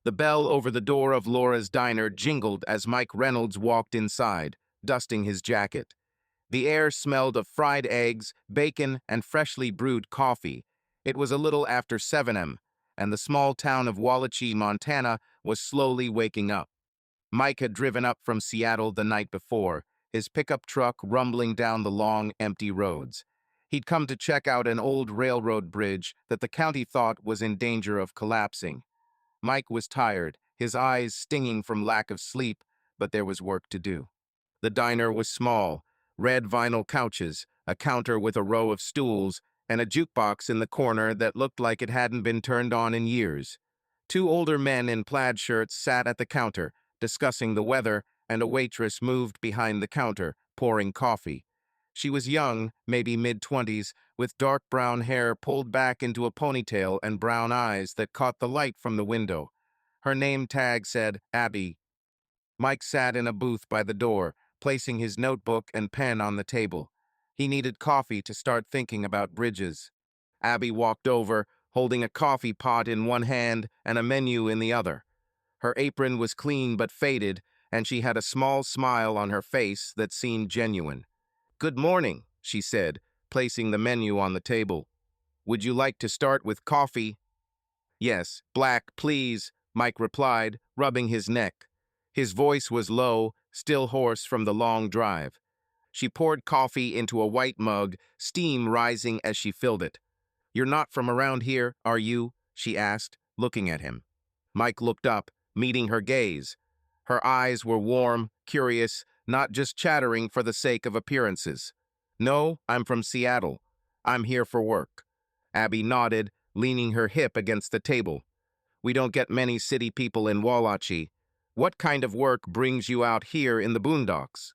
The bell over the door of Laura's diner jingled as Mike Reynolds walked inside, dusting his jacket. The air smelled of fried eggs, bacon, and freshly brewed coffee. It was a little after 7 a.m., and the small town of Wallachie, Montana, was slowly waking up. Mike had driven up from Seattle the night before, his pickup truck rumbling down the long, empty roads. He'd come to check out an old railroad bridge that the county thought was in danger of collapsing. Mike was tired, his eyes stinging from lack of sleep, but there was work to do. The diner was small, red vinyl couches, a counter with a row of stools, and a jukebox in the corner that looked like it hadn't been turned on in years. Two older men in plaid shirts sat at the counter, discussing the weather, and a waitress moved behind the counter, pouring coffee. She was young, maybe mid-20s, with dark brown hair pulled back into a ponytail and brown eyes that caught the light from the window. Her name tag said Abby. Mike sat in a booth by the door, placing his notebook and pen on the table. He needed coffee to start thinking about bridges. Abby walked over, holding a coffee pot in one hand and a menu in the other. Her apron was clean but faded, and she had a small smile on her face that seemed genuine. "Good morning," she said, placing the menu on the table. "Would you like to start with coffee?" "Yes, black, please," Mike replied, rubbing his neck. His voice was low, still hoarse from the long drive. She poured coffee into a white mug, steam rising as she filled it. "You're not from around here, are you?" she asked, looking at him. Mike looked up, meeting her gaze. Her eyes were warm, curious, not just chattering for the sake of appearances. "No, I'm from Seattle. I'm here for work." Abby nodded, leaning her hip against the table. "We don't get many city people in Wallachie. What kind of work brings you out here in the boondocks?"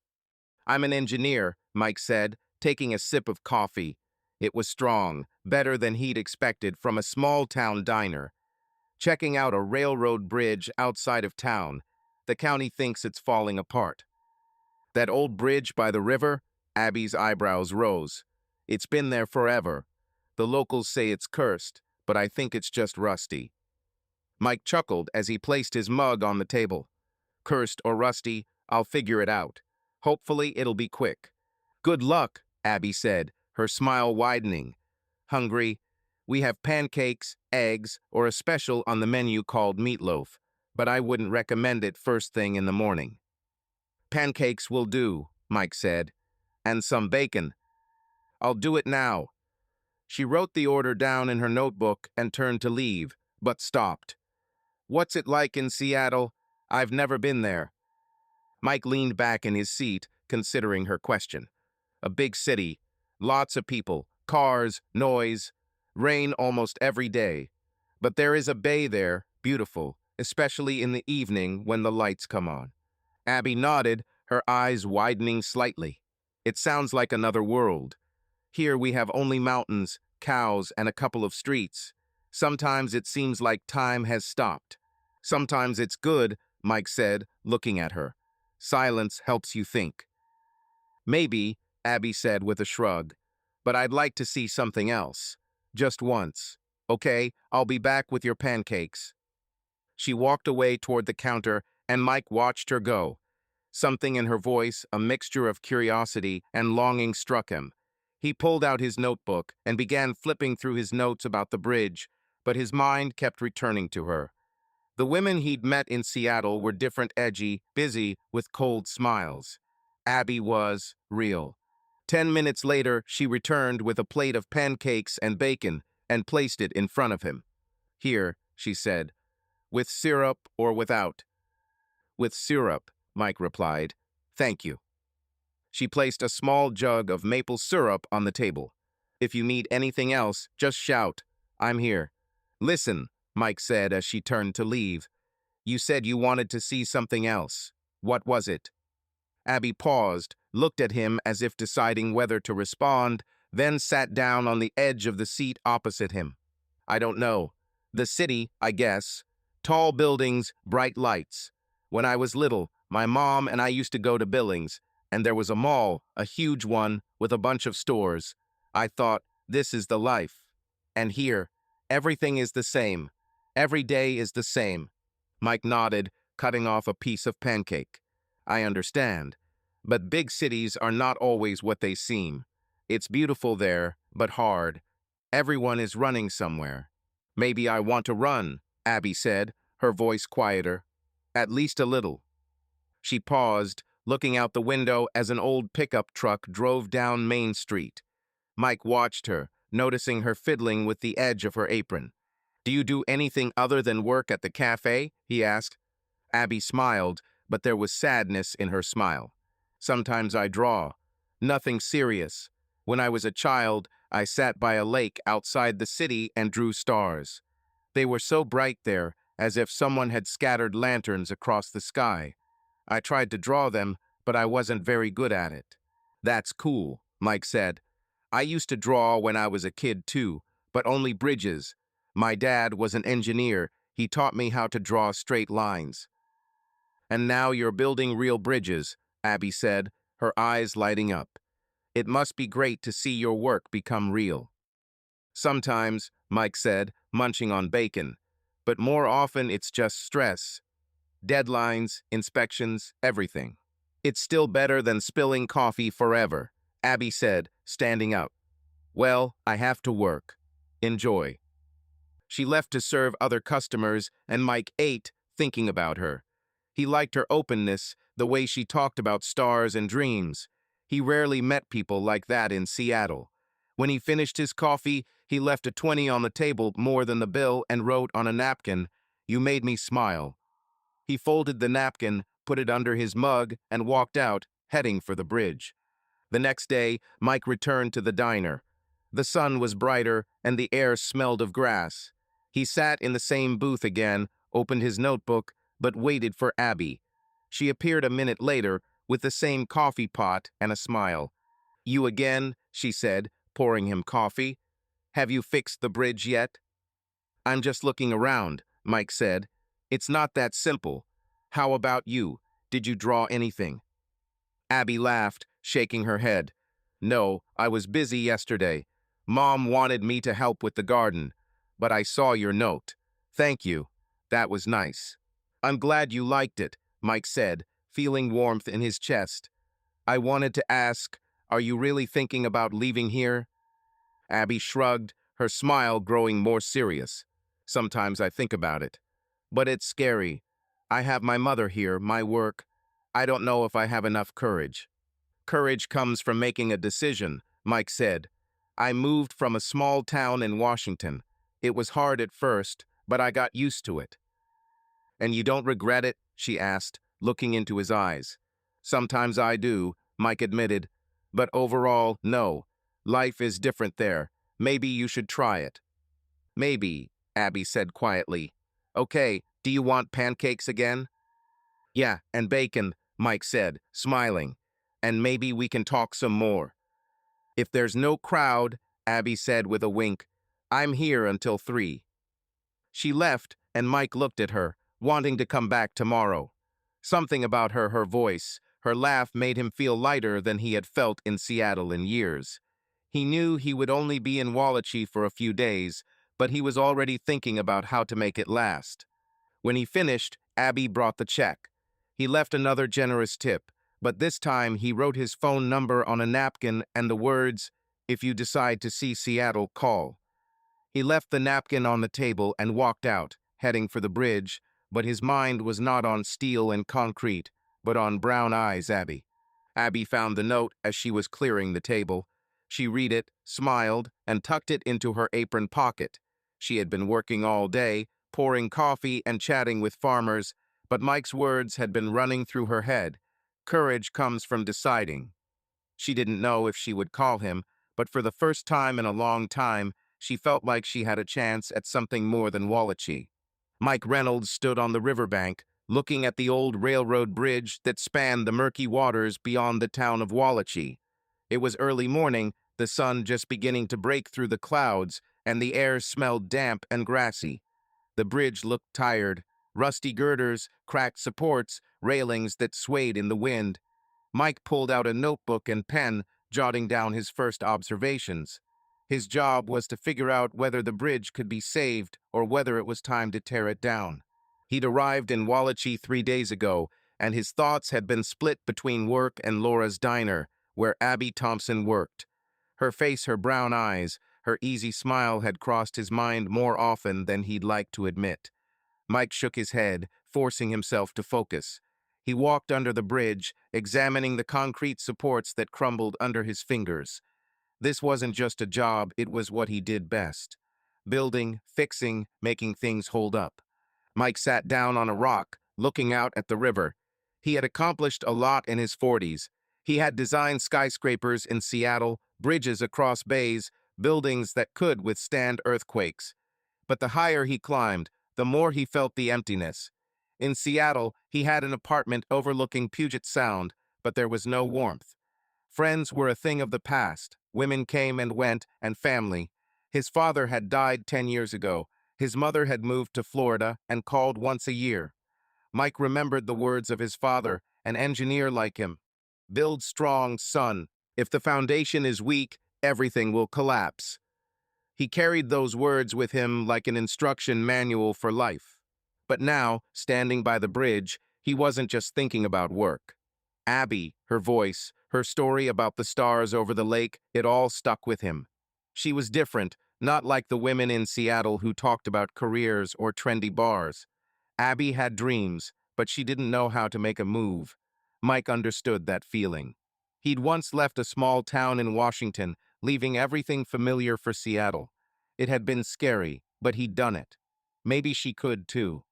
"I'm an engineer," Mike said, taking a sip of coffee. It was strong, better than he'd expected from a small-town diner. "Checking out a railroad bridge outside of town. The county thinks it's falling apart." "That old bridge by the river?" Abby's eyebrows rose. "It's been there forever. The locals say it's cursed, but I think it's just rusty." Mike chuckled as he placed his mug on the table. "Cursed or rusty, I'll figure it out. Hopefully it'll be quick." "Good luck," Abby said, her smile widening. "Hungry? We have pancakes, eggs, or a special on the menu called meatloaf, but I wouldn't recommend it first thing in the morning." "Pancakes will do," Mike said. "And some bacon." "I'll do it now." She wrote the order down in her notebook and turned to leave, but stopped. "What's it like in Seattle? I've never been there." Mike leaned back in his seat, considering her question. "A big city, lots of people, cars, noise, rain almost every day. But there is a bay there, beautiful, especially in the evening when the lights come on." Abby nodded, her eyes widening slightly. "It sounds like another world. Here we have only mountains, cows, and a couple of streets. Sometimes it seems like time has stopped." "Sometimes it's good," Mike said, looking at her. "Silence helps you think." "Maybe," Abby said with a shrug. "But I'd like to see something else. Just once. Okay, I'll be back with your pancakes." She walked away toward the counter, and Mike watched her go. Something in her voice, a mixture of curiosity and longing, struck him. He pulled out his notebook and began flipping through his notes about the bridge, but his mind kept returning to her. The women he'd met in Seattle were different, edgy, busy, with cold smiles. Abby was real. 10 minutes later, she returned with a plate of pancakes and bacon and placed it in front of him. "Here," she said. "With syrup or without?" "With syrup," Mike replied. "Thank you." She placed a small jug of maple syrup on the table. "If you need anything else, just shout. I'm here." "Listen," Mike said as she turned to leave. "You said you wanted to see something else. What was it?" Abby paused, looked at him as if deciding whether to respond, then sat down on the edge of the seat opposite him. "I don't know. The city, I guess. Tall buildings, bright lights. When I was little, my mom and I used to go to Billings, and there was a mall, a huge one, with a bunch of stores. I thought, this is the life. And here, everything is the same. Every day is the same." Mike nodded, cutting off a piece of pancake. I understand. But big cities are not always what they seem. It's beautiful there, but hard. Everyone is running somewhere. Maybe I want to run, Abby said, her voice quieter. At least a little. She paused, looking out the window as an old pickup truck drove down Main Street. Mike watched her, noticing her fiddling with the edge of her apron. Do you do anything other than work at the cafe? He asked. Abby smiled, but there was sadness in her smile. Sometimes I draw. Nothing serious. When I was a child, I sat by a lake outside the city and drew stars. They were so bright there, as if someone had scattered lanterns across the sky. I tried to draw them, but I wasn't very good at it. That's cool, Mike said. I used to draw when I was a kid too, but only bridges. My dad was an engineer. He taught me how to draw straight lines. And now you're building real bridges, Abby said, her eyes lighting up. It must be great to see your work become real. Sometimes, Mike said, munching on bacon. But more often it's just stress. Deadlines, inspections, everything. It's still better than spilling coffee forever, Abby said, standing up. Well, I have to work. Enjoy. She left to serve other customers, and Mike ate, thinking about her. He liked her openness, the way she talked about stars and dreams. He rarely met people like that in Seattle. When he finished his coffee, he left a 20 on the table, more than the bill, and wrote on a napkin, "You made me smile." He folded the napkin, put it under his mug, and walked out, heading for the bridge. The next day, Mike returned to the diner. The sun was brighter, and the air smelled of grass. He sat in the same booth again, opened his notebook, but waited for Abby. She appeared a minute later, with the same coffee pot and a smile. You again, she said, pouring him coffee. Have you fixed the bridge yet? I'm just looking around, Mike said. It's not that simple. How about you? Did you draw anything? Abby laughed, shaking her head. No, I was busy yesterday. Mom wanted me to help with the garden, but I saw your note. Thank you. That was nice. I'm glad you liked it, Mike said, feeling warmth in his chest. I wanted to ask, are you really thinking about leaving here? Abby shrugged, her smile growing more serious. Sometimes I think about it. But it's scary. I have my mother here, my work. I don't know if I have enough courage. Courage comes from making a decision, Mike said. I moved from a small town in Washington. It was hard at first, but I got used to it. And you don't regret it? She asked, looking into his eyes. Sometimes I do, Mike admitted. But overall, no. Life is different there. Maybe you should try it. Maybe, Abby said quietly. Okay, do you want pancakes again? Yeah, and bacon, Mike said, smiling. And maybe we can talk some more. If there's no crowd, Abby said with a wink, I'm here until 3. She left, and Mike looked at her, wanting to come back tomorrow. Something about her voice, her laugh made him feel lighter than he had felt in Seattle in years. He knew he would only be in Wallachie for a few days, but he was already thinking about how to make it last. When he finished, Abby brought the check. He left another generous tip, but this time he wrote his phone number on a napkin and the words, "If you decide to see Seattle, call." He left the napkin on the table and walked out, heading for the bridge, but his mind was not on steel and concrete, but on brown eyes, Abby. Abby found the note as she was clearing the table. She read it, smiled, and tucked it into her apron pocket. She had been working all day, pouring coffee and chatting with farmers, but Mike's words had been running through her head. Courage comes from deciding. She didn't know if she would call him, but for the first time in a long time, she felt like she had a chance at something more than Wallachie. Mike Reynolds stood on the riverbank, looking at the old railroad bridge that spanned the murky waters beyond the town of Wallachie. It was early morning, the sun just beginning to break through the clouds, and the air smelled damp and grassy. The bridge looked tired, rusty girders, cracked supports, railings that swayed in the wind. Mike pulled out a notebook and pen, jotting down his first observations. His job was to figure out whether the bridge could be saved or whether it was time to tear it down. He'd arrived in Wallachi 3 days ago, and his thoughts had been split between work and Laura's diner, where Abby Thompson worked. Her face, her brown eyes, her easy smile had crossed his mind more often than he'd like to admit. Mike shook his head, forcing himself to focus. He walked under the bridge, examining the concrete supports that crumbled under his fingers. This wasn't just a job, it was what he did best. Building, fixing, making things hold up. Mike sat down on a rock, looking out at the river. He had accomplished a lot in his 40s. He had designed skyscrapers in Seattle, bridges across bays, buildings that could withstand earthquakes. But the higher he climbed, the more he felt the emptiness. In Seattle, he had an apartment overlooking Puget Sound, but there was no warmth. Friends were a thing of the past. Women came and went, and family. His father had died 10 years ago. His mother had moved to Florida and called once a year. Mike remembered the words of his father, an engineer like him. Build strong, son. If the foundation is weak, everything will collapse. He carried those words with him like an instruction manual for life. But now, standing by the bridge, he wasn't just thinking about work. Abby, her voice, her story about the stars over the lake, it all stuck with him. She was different, not like the women in Seattle who talked about careers or trendy bars. Abby had dreams, but she didn't know how to make a move. Mike understood that feeling. He'd once left a small town in Washington, leaving everything familiar for Seattle. It had been scary, but he'd done it. Maybe she could too.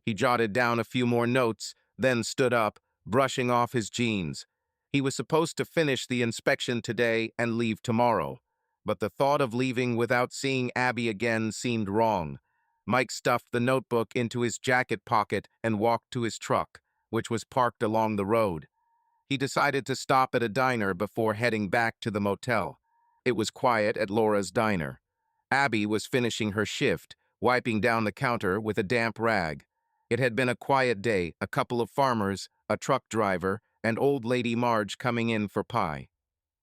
He jotted down a few more notes, then stood up, brushing off his jeans. He was supposed to finish the inspection today and leave tomorrow. But the thought of leaving without seeing Abby again seemed wrong. Mike stuffed the notebook into his jacket pocket and walked to his truck, which was parked along the road. He decided to stop at a diner before heading back to the motel. It was quiet at Laura's diner. Abby was finishing her shift, wiping down the counter with a damp rag. It had been a quiet day, a couple of farmers, a truck driver, and old lady Marge coming in for pie.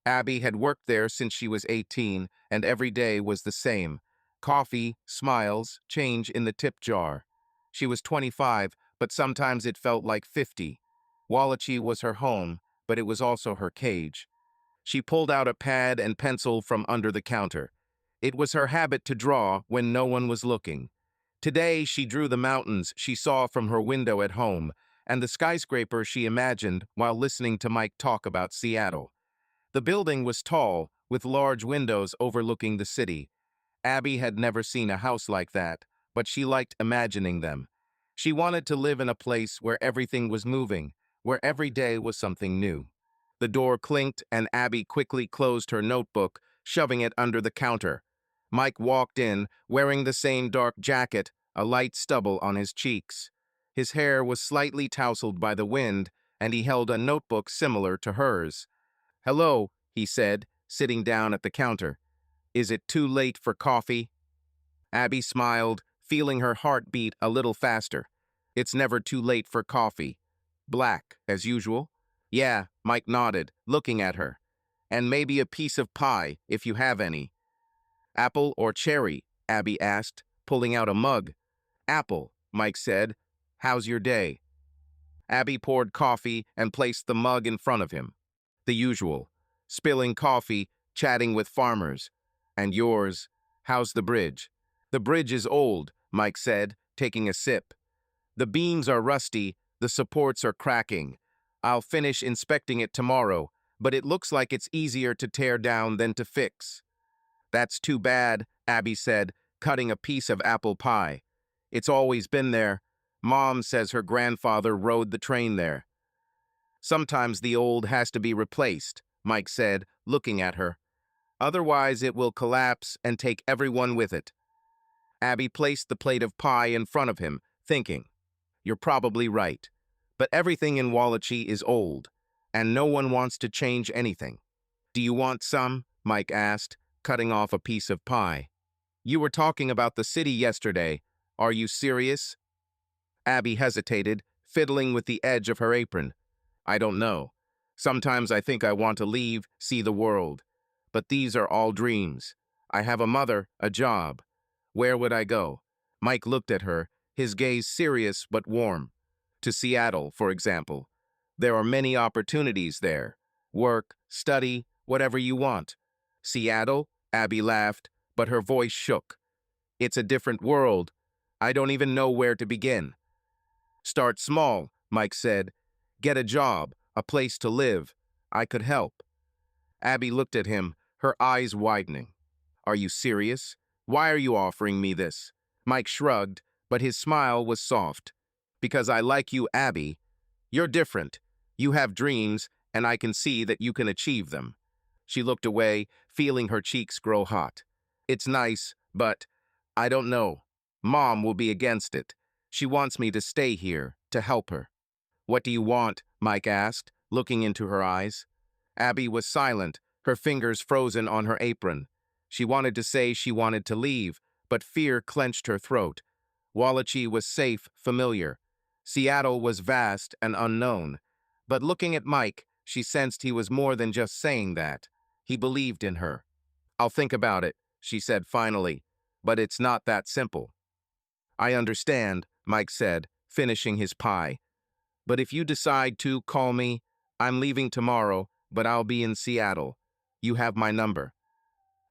Abby had worked there since she was 18, and every day was the same. Coffee, smiles, change in the tip jar. She was 25, but sometimes it felt like 50. Wallachi was her home, but it was also her cage. She pulled out a pad and pencil from under the counter. It was her habit to draw when no one was looking. Today, she drew the mountains she saw from her window at home, and the skyscraper she imagined while listening to Mike talk about Seattle. The building was tall, with large windows overlooking the city. Abby had never seen a house like that, but she liked imagining them. She wanted to live in a place where everything was moving, where every day was something new. The door clinked and Abby quickly closed her notebook, shoving it under the counter. Mike walked in, wearing the same dark jacket, a light stubble on his cheeks. His hair was slightly tousled by the wind, and he held a notebook similar to hers. "Hello," he said, sitting down at the counter. "Is it too late for coffee?" Abby smiled, feeling her heart beat a little faster. "It's never too late for coffee." "Black, as usual?" "Yeah," Mike nodded, looking at her. "And maybe a piece of pie, if you have any." "Apple or cherry?" Abby asked, pulling out a mug. "Apple," Mike said. "How's your day?" Abby poured coffee and placed the mug in front of him. The usual. Spilling coffee, chatting with farmers. "And yours? How's the bridge?" "The bridge is old," Mike said, taking a sip. "The beams are rusty, the supports are cracking. I'll finish inspecting it tomorrow, but it looks like it's easier to tear down than to fix." "That's too bad," Abby said, cutting a piece of apple pie. "It's always been there. Mom says her grandfather rode the train there." "Sometimes the old has to be replaced," Mike said, looking at her. "Otherwise it will collapse and take everyone with it." Abby placed the plate of pie in front of him, thinking, "You're probably right. But everything in Wallachi is old, and no one wants to change anything." "Do you want some?" Mike asked, cutting off a piece of pie. "You were talking about the city yesterday. Are you serious?" Abby hesitated, fiddling with the edge of her apron. "I don't know. Sometimes I think I want to leave, see the world. But these are all dreams. I have a mother, a job. Where would I go?" Mike looked at her, his gaze serious but warm. To Seattle, for example. There are many opportunities there. Work, study, whatever you want. Seattle? Abby laughed, but her voice shook. It's a different world. I don't even know where to begin. Start small, Mike said. Get a job, a place to live. I could help. Abby looked at him, her eyes widening. Are you serious? Why are you offering me this? Mike shrugged, but his smile was soft. Because I like you, Abby. You're different. You have dreams, and I can see that you can achieve them. She looked away, feeling her cheeks grow hot. It's nice, but I don't know. Mom will be against it. She wants me to stay here, to help her. What do you want? Mike asked, looking into her eyes. Abby was silent, her fingers frozen on her apron. She wanted to say she wanted to leave, but fear clenched her throat. Wallachie was safe, familiar. Seattle was vast and unknown. But looking at Mike, she sensed he was more than just saying that. He believed in her. I'll think about it, she said finally, but it's not that simple. I understand, Mike said, finishing his pie. But if you decide to call me, I'm leaving tomorrow, but I'll be in Seattle. You have my number.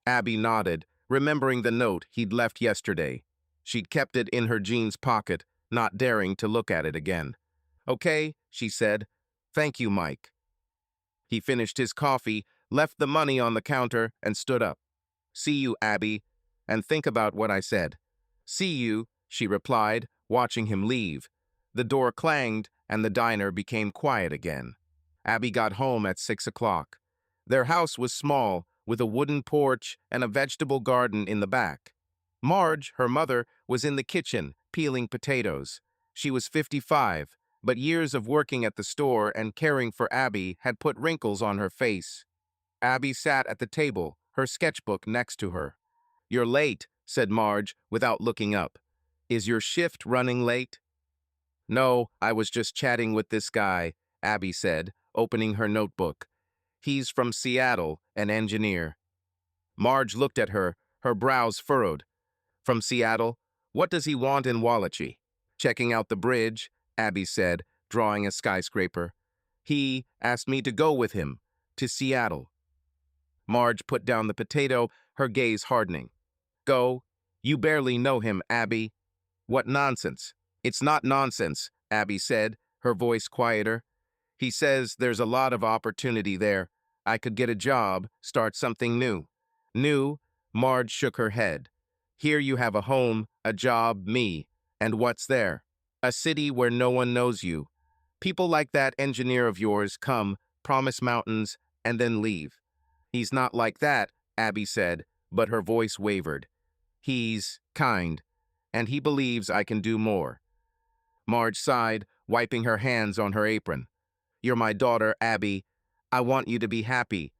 Abby nodded, remembering the note he'd left yesterday. She'd kept it in her jeans pocket, not daring to look at it again. Okay, she said. Thank you, Mike. He finished his coffee, left the money on the counter, and stood up. See you, Abby, and think about what I said. See you, she replied, watching him leave. The door clanged, and the diner became quiet again. Abby got home at 6 o'clock. Their house was small, with a wooden porch and a vegetable garden in the back. Marge, her mother, was in the kitchen, peeling potatoes. She was 55, but years of working at the store and caring for Abby had put wrinkles on her face. Abby sat at the table, her sketchbook next to her. You're late, said Marge, without looking up. Is your shift running late? No, I was just chatting with this guy, Abby said, opening her notebook. He's from Seattle, an engineer. Marge looked at her, her brows furrowed. From Seattle? What does he want in Wallachie? Checking out the bridge, Abby said, drawing a skyscraper. He asked me to go with him, to Seattle. Marge put down the potato, her gaze hardening. Go? You barely know him, Abby. What nonsense. It's not nonsense, Abby said, her voice quieter. He says there's a lot of opportunity there. I could get a job, start something new. New? Marge shook her head. Here you have a home, a job, me. And what's there? A city where no one knows you. People like that engineer of yours come, promise mountains, and then leave. He's not like that, Abby said, but her voice wavered. He's kind, and he believes I can do more. Marge sighed, wiping her hands on her apron. You're my daughter, Abby. I want you to be happy.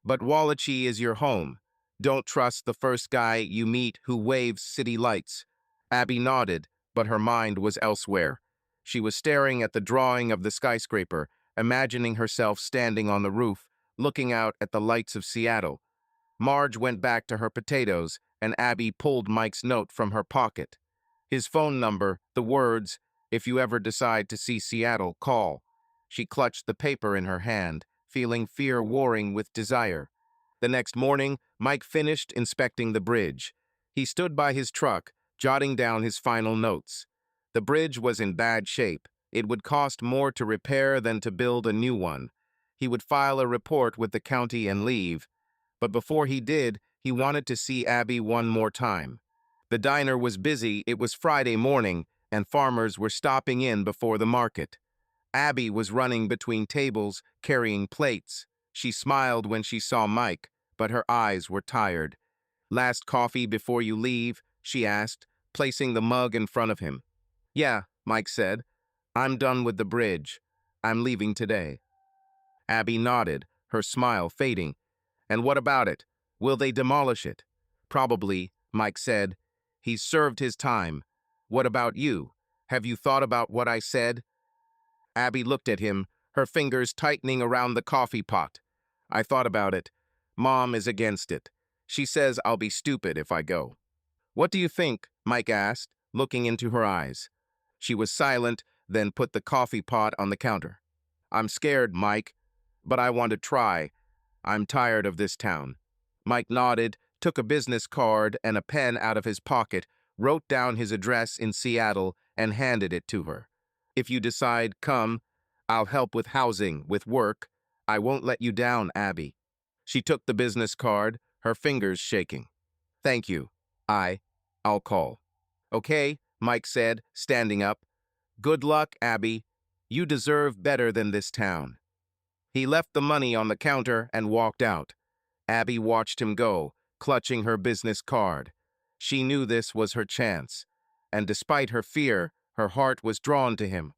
But Wallachie is your home. Don't trust the first guy you meet who waves city lights. Abby nodded, but her mind was elsewhere. She was staring at the drawing of the skyscraper, imagining herself standing on the roof, looking out at the lights of Seattle. Marge went back to her potatoes, and Abby pulled Mike's note from her pocket. His phone number, the words, if you ever decide to see Seattle, call. She clutched the paper in her hand, feeling fear warring with desire. The next morning, Mike finished inspecting the bridge. He stood by his truck, jotting down his final notes. The bridge was in bad shape. It would cost more to repair than to build a new one. He would file a report with the county and leave. But before he did, he wanted to see Abby one more time. The diner was busy. It was Friday morning, and farmers were stopping in before the market. Abby was running between tables, carrying plates. She smiled when she saw Mike, but her eyes were tired. Last coffee before you leave? She asked, placing the mug in front of him. Yeah, Mike said. I'm done with the bridge. I'm leaving today. Abby nodded, her smile fading. And what about it? Will they demolish it? Probably, Mike said. He's served his time. What about you? Have you thought about what I said? Abby looked at him, her fingers tightening around the coffee pot. I thought about it. Mom is against it. She says I'll be stupid if I go. What do you think? Mike asked, looking into her eyes. She was silent, then put the coffee pot on the counter. I'm scared, Mike, but I want to try. I'm tired of this town. Mike nodded, took a business card and a pen out of his pocket, wrote down his address in Seattle, and handed it to her. If you decide, come, I'll help with housing, with work. I won't let you down, Abby. She took the business card, her fingers shaking. Thank you. I'll call. Okay, Mike said, standing up. Good luck, Abby. You deserve better than this town. He left the money on the counter and walked out. Abby watched him go, clutching her business card. She knew this was her chance, and despite her fear, her heart was drawn to him.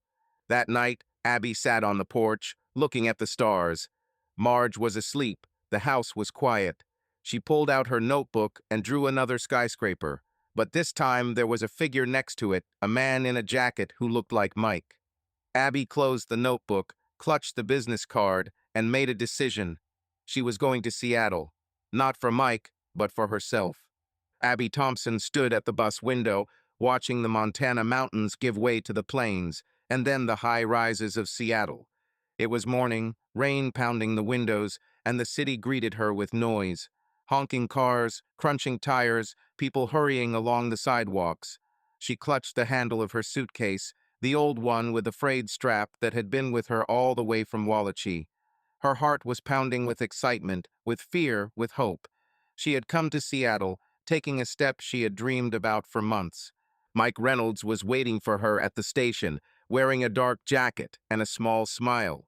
That night, Abby sat on the porch, looking at the stars. Marge was asleep. The house was quiet. She pulled out her notebook and drew another skyscraper, but this time there was a figure next to it, a man in a jacket who looked like Mike. Abby closed the notebook, clutched the business card, and made a decision. She was going to Seattle, not for Mike, but for herself. Abby Thompson stood at the bus window, watching the Montana mountains give way to the plains, and then the high rises of Seattle. It was morning, rain pounding the windows, and the city greeted her with noise. Honking cars, crunching tires, people hurrying along the sidewalks. She clutched the handle of her suitcase, the old one with the frayed strap that had been with her all the way from Wallachie. Her heart was pounding with excitement, with fear, with hope. She had come to Seattle, taking a step she had dreamed about for months. Mike Reynolds was waiting for her at the station, wearing a dark jacket and a small smile.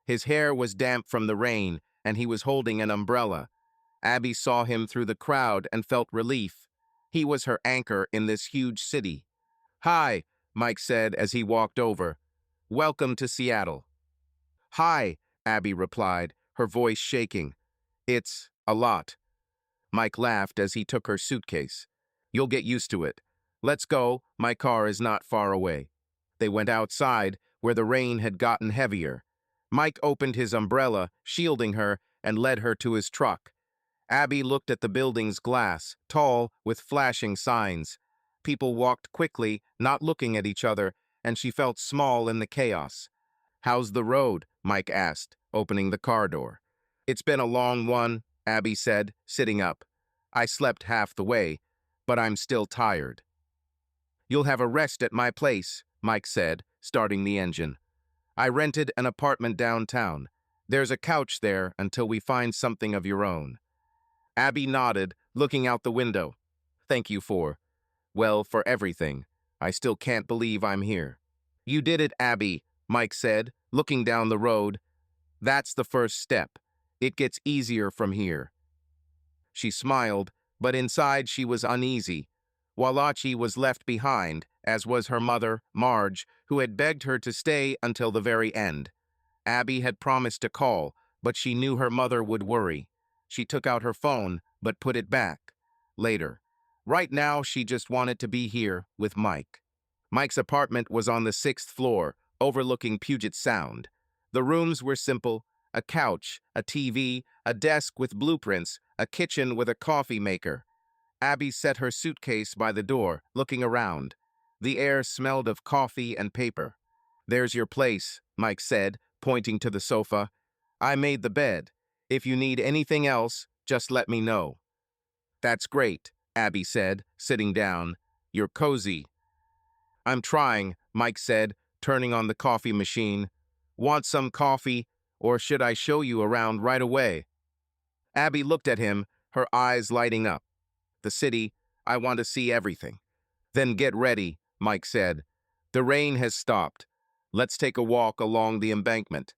His hair was damp from the rain, and he was holding an umbrella. Abby saw him through the crowd and felt relief. He was her anchor in this huge city. Hi, Mike said as he walked over. Welcome to Seattle. Hi, Abby replied, her voice shaking. It's a lot. Mike laughed as he took her suitcase. You'll get used to it. Let's go, my car is not far away. They went outside, where the rain had gotten heavier. Mike opened his umbrella, shielding her, and led her to his truck. Abby looked at the building's glass, tall, with flashing signs. People walked quickly, not looking at each other, and she felt small in the chaos. How's the road? Mike asked, opening the car door. It's been a long one, Abby said, sitting up. I slept half the way, but I'm still tired. You'll have a rest at my place, Mike said, starting the engine. I rented an apartment downtown. There's a couch there until we find something of your own. Abby nodded, looking out the window. Thank you for everything. I still can't believe I'm here. You did it, Abby, Mike said, looking down the road. That's the first step. It gets easier from here. She smiled, but inside she was uneasy. Wallachie was left behind, as was her mother, Marge, who had begged her to stay until the very end. Abby had promised to call, but she knew her mother would worry. She took out her phone, but put it back. Later. Right now, she just wanted to be here with Mike. Mike's apartment was on the 6th floor, overlooking Puget Sound. The rooms were simple: a couch, a TV, a desk with blueprints, a kitchen with a coffee maker. Abby set her suitcase by the door, looking around. The air smelled of coffee and paper. There's your place, Mike said, pointing to the sofa. I made the bed. If you need anything else, just let me know. That's great, Abby said, sitting down. You're cozy. I'm trying, Mike said, turning on the coffee machine. Want some coffee, or should I show you around right away? Abby looked at him, her eyes lighting up. The city, I want to see everything. Then get ready, Mike said. The rain has stopped. Let's take a walk along the embankment.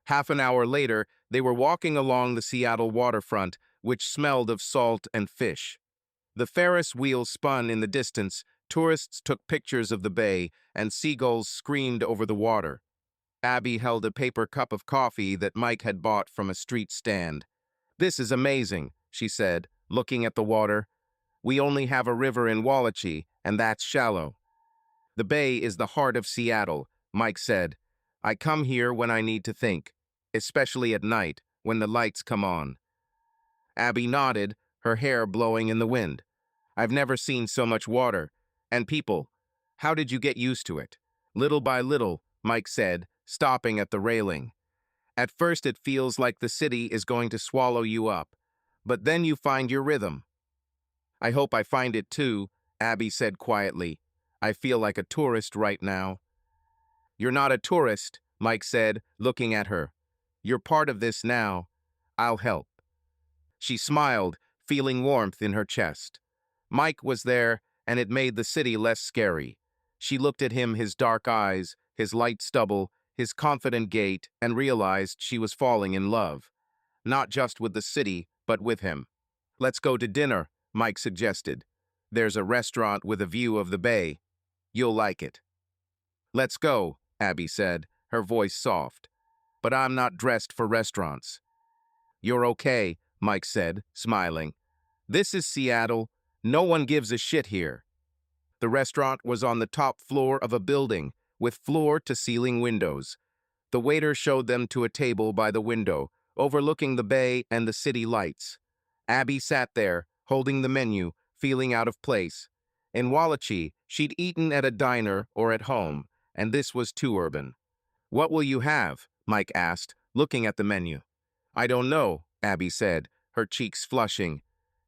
Half an hour later, they were walking along the Seattle waterfront, which smelled of salt and fish. The Ferris wheel spun in the distance, tourists took pictures of the bay, and seagulls screamed over the water. Abby held a paper cup of coffee that Mike had bought from a street stand. This is amazing, she said, looking at the water. We only have a river in Wallachie, and that's shallow. The bay is the heart of Seattle, Mike said. I come here when I need to think, especially at night, when the lights come on. Abby nodded, her hair blowing in the wind. I've never seen so much water. And people. How did you get used to it? Little by little, Mike said, stopping at the railing. At first it feels like the city is going to swallow you up, but then you find your rhythm. I hope I find it too, Abby said quietly. I feel like a tourist right now. You're not a tourist, Mike said, looking at her. You're part of this now. I'll help. She smiled, feeling warmth in her chest. Mike was there, and it made the city less scary. She looked at him, his dark eyes, his light stubble, his confident gait, and realized she was falling in love. Not just with the city, but with him. Let's go to dinner, Mike suggested. There's a restaurant with a view of the bay. You'll like it. Let's go, Abby said, her voice soft. But I'm not dressed for restaurants. You're okay, Mike said, smiling. This is Seattle. No one gives a shit here. The restaurant was on the top floor of a building, with floor-to-ceiling windows. The waiter showed them to a table by the window, overlooking the bay and the city lights. Abby sat there, holding the menu, feeling out of place. In Wallachie, she'd eaten at a diner or at home, and this was too urban. What will you have? Mike asked, looking at the menu. I don't know, Abby said, her cheeks flushing.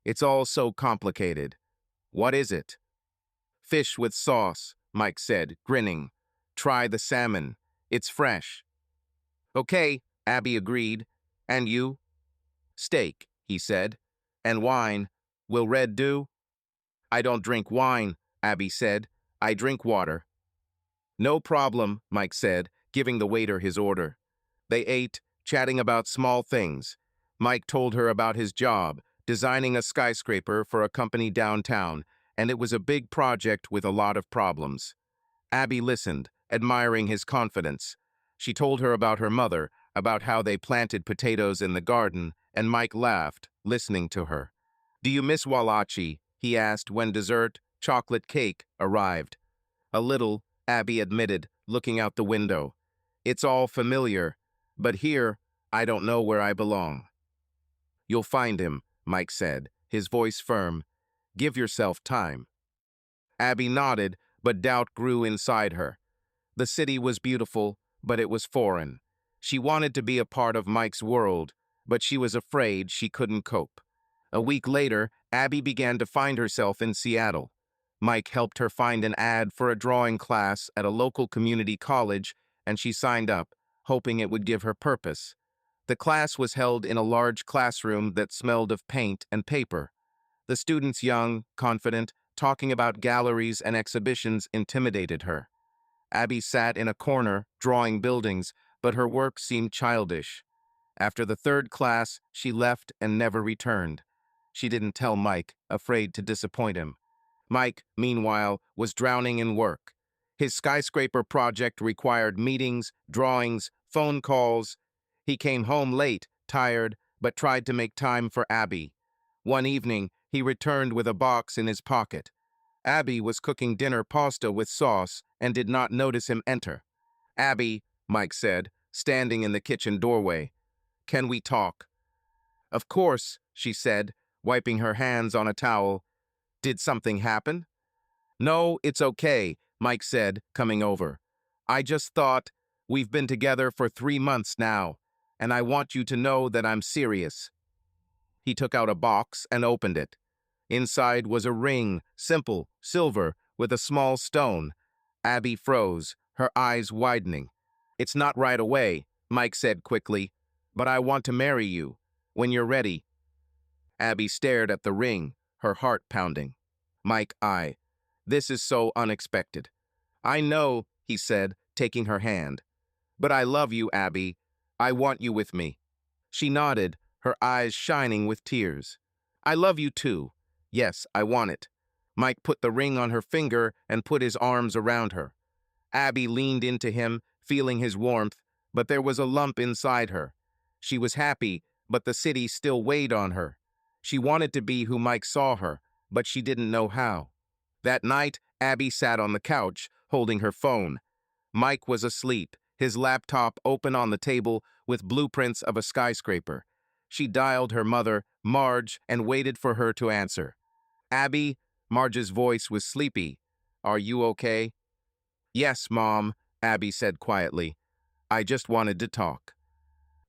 It's all so complicated. What is it? Fish with sauce, Mike said, grinning. Try the salmon. It's fresh. Okay, Abby agreed. And you? Steak, he said. And wine. Will red do? I don't drink wine, Abby said. I drink water. No problem, Mike said, giving the waiter his order. They ate, chatting about small things. Mike told her about his job, designing a skyscraper for a company downtown, and it was a big project with a lot of problems. Abby listened, admiring his confidence. She told her about her mother, about how they planted potatoes in the garden, and Mike laughed, listening to her. Do you miss Wallachie? He asked when dessert, chocolate cake, arrived. A little, Abby admitted, looking out the window. It's all familiar, but here, I don't know where I belong. You'll find him, Mike said, his voice firm. Give yourself time. Abby nodded, but doubt grew inside her. The city was beautiful, but it was foreign. She wanted to be a part of Mike's world, but she was afraid she couldn't cope. A week later, Abby began to find herself in Seattle. Mike helped her find an ad for a drawing class at a local community college, and she signed up, hoping it would give her purpose. The class was held in a large classroom that smelled of paint and paper. The students, young, confident, talking about galleries and exhibitions, intimidated her. Abby sat in a corner, drawing buildings, but her work seemed childish. After the third class, she left and never returned. She didn't tell Mike, afraid to disappoint him. Mike, meanwhile, was drowning in work. His skyscraper project required meetings, drawings, phone calls. He came home late, tired, but tried to make time for Abby. One evening, he returned with a box in his pocket. Abby was cooking dinner pasta with sauce and did not notice him enter. Abby, Mike said, standing in the kitchen doorway. Can we talk? Of course, she said, wiping her hands on a towel. Did something happen? No, it's okay, Mike said, coming over. I just thought, we've been together for 3 months now, and I want you to know that I'm serious. He took out a box and opened it. Inside was a ring, simple, silver, with a small stone. Abby froze, her eyes widening. It's not right away, Mike said quickly, but I want to marry you, when you're ready. Abby stared at the ring, her heart pounding. Mike, this is so unexpected. I know, he said, taking her hand. But I love you, Abby. I want you with me. She nodded, her eyes shining with tears. I love you too. Yes, I want it. Mike put the ring on her finger and put his arms around her. Abby leaned into him, feeling his warmth, but there was a lump inside her. She was happy, but the city still weighed on her. She wanted to be who Mike saw her, but she didn't know how. That night, Abby sat on the couch, holding her phone. Mike was asleep, his laptop open on the table with blueprints of a skyscraper. She dialed her mother, Marge, and waited for her to answer. Abby, Marge's voice was sleepy. Are you okay? Yes, Mom, Abby said quietly. I just wanted to talk.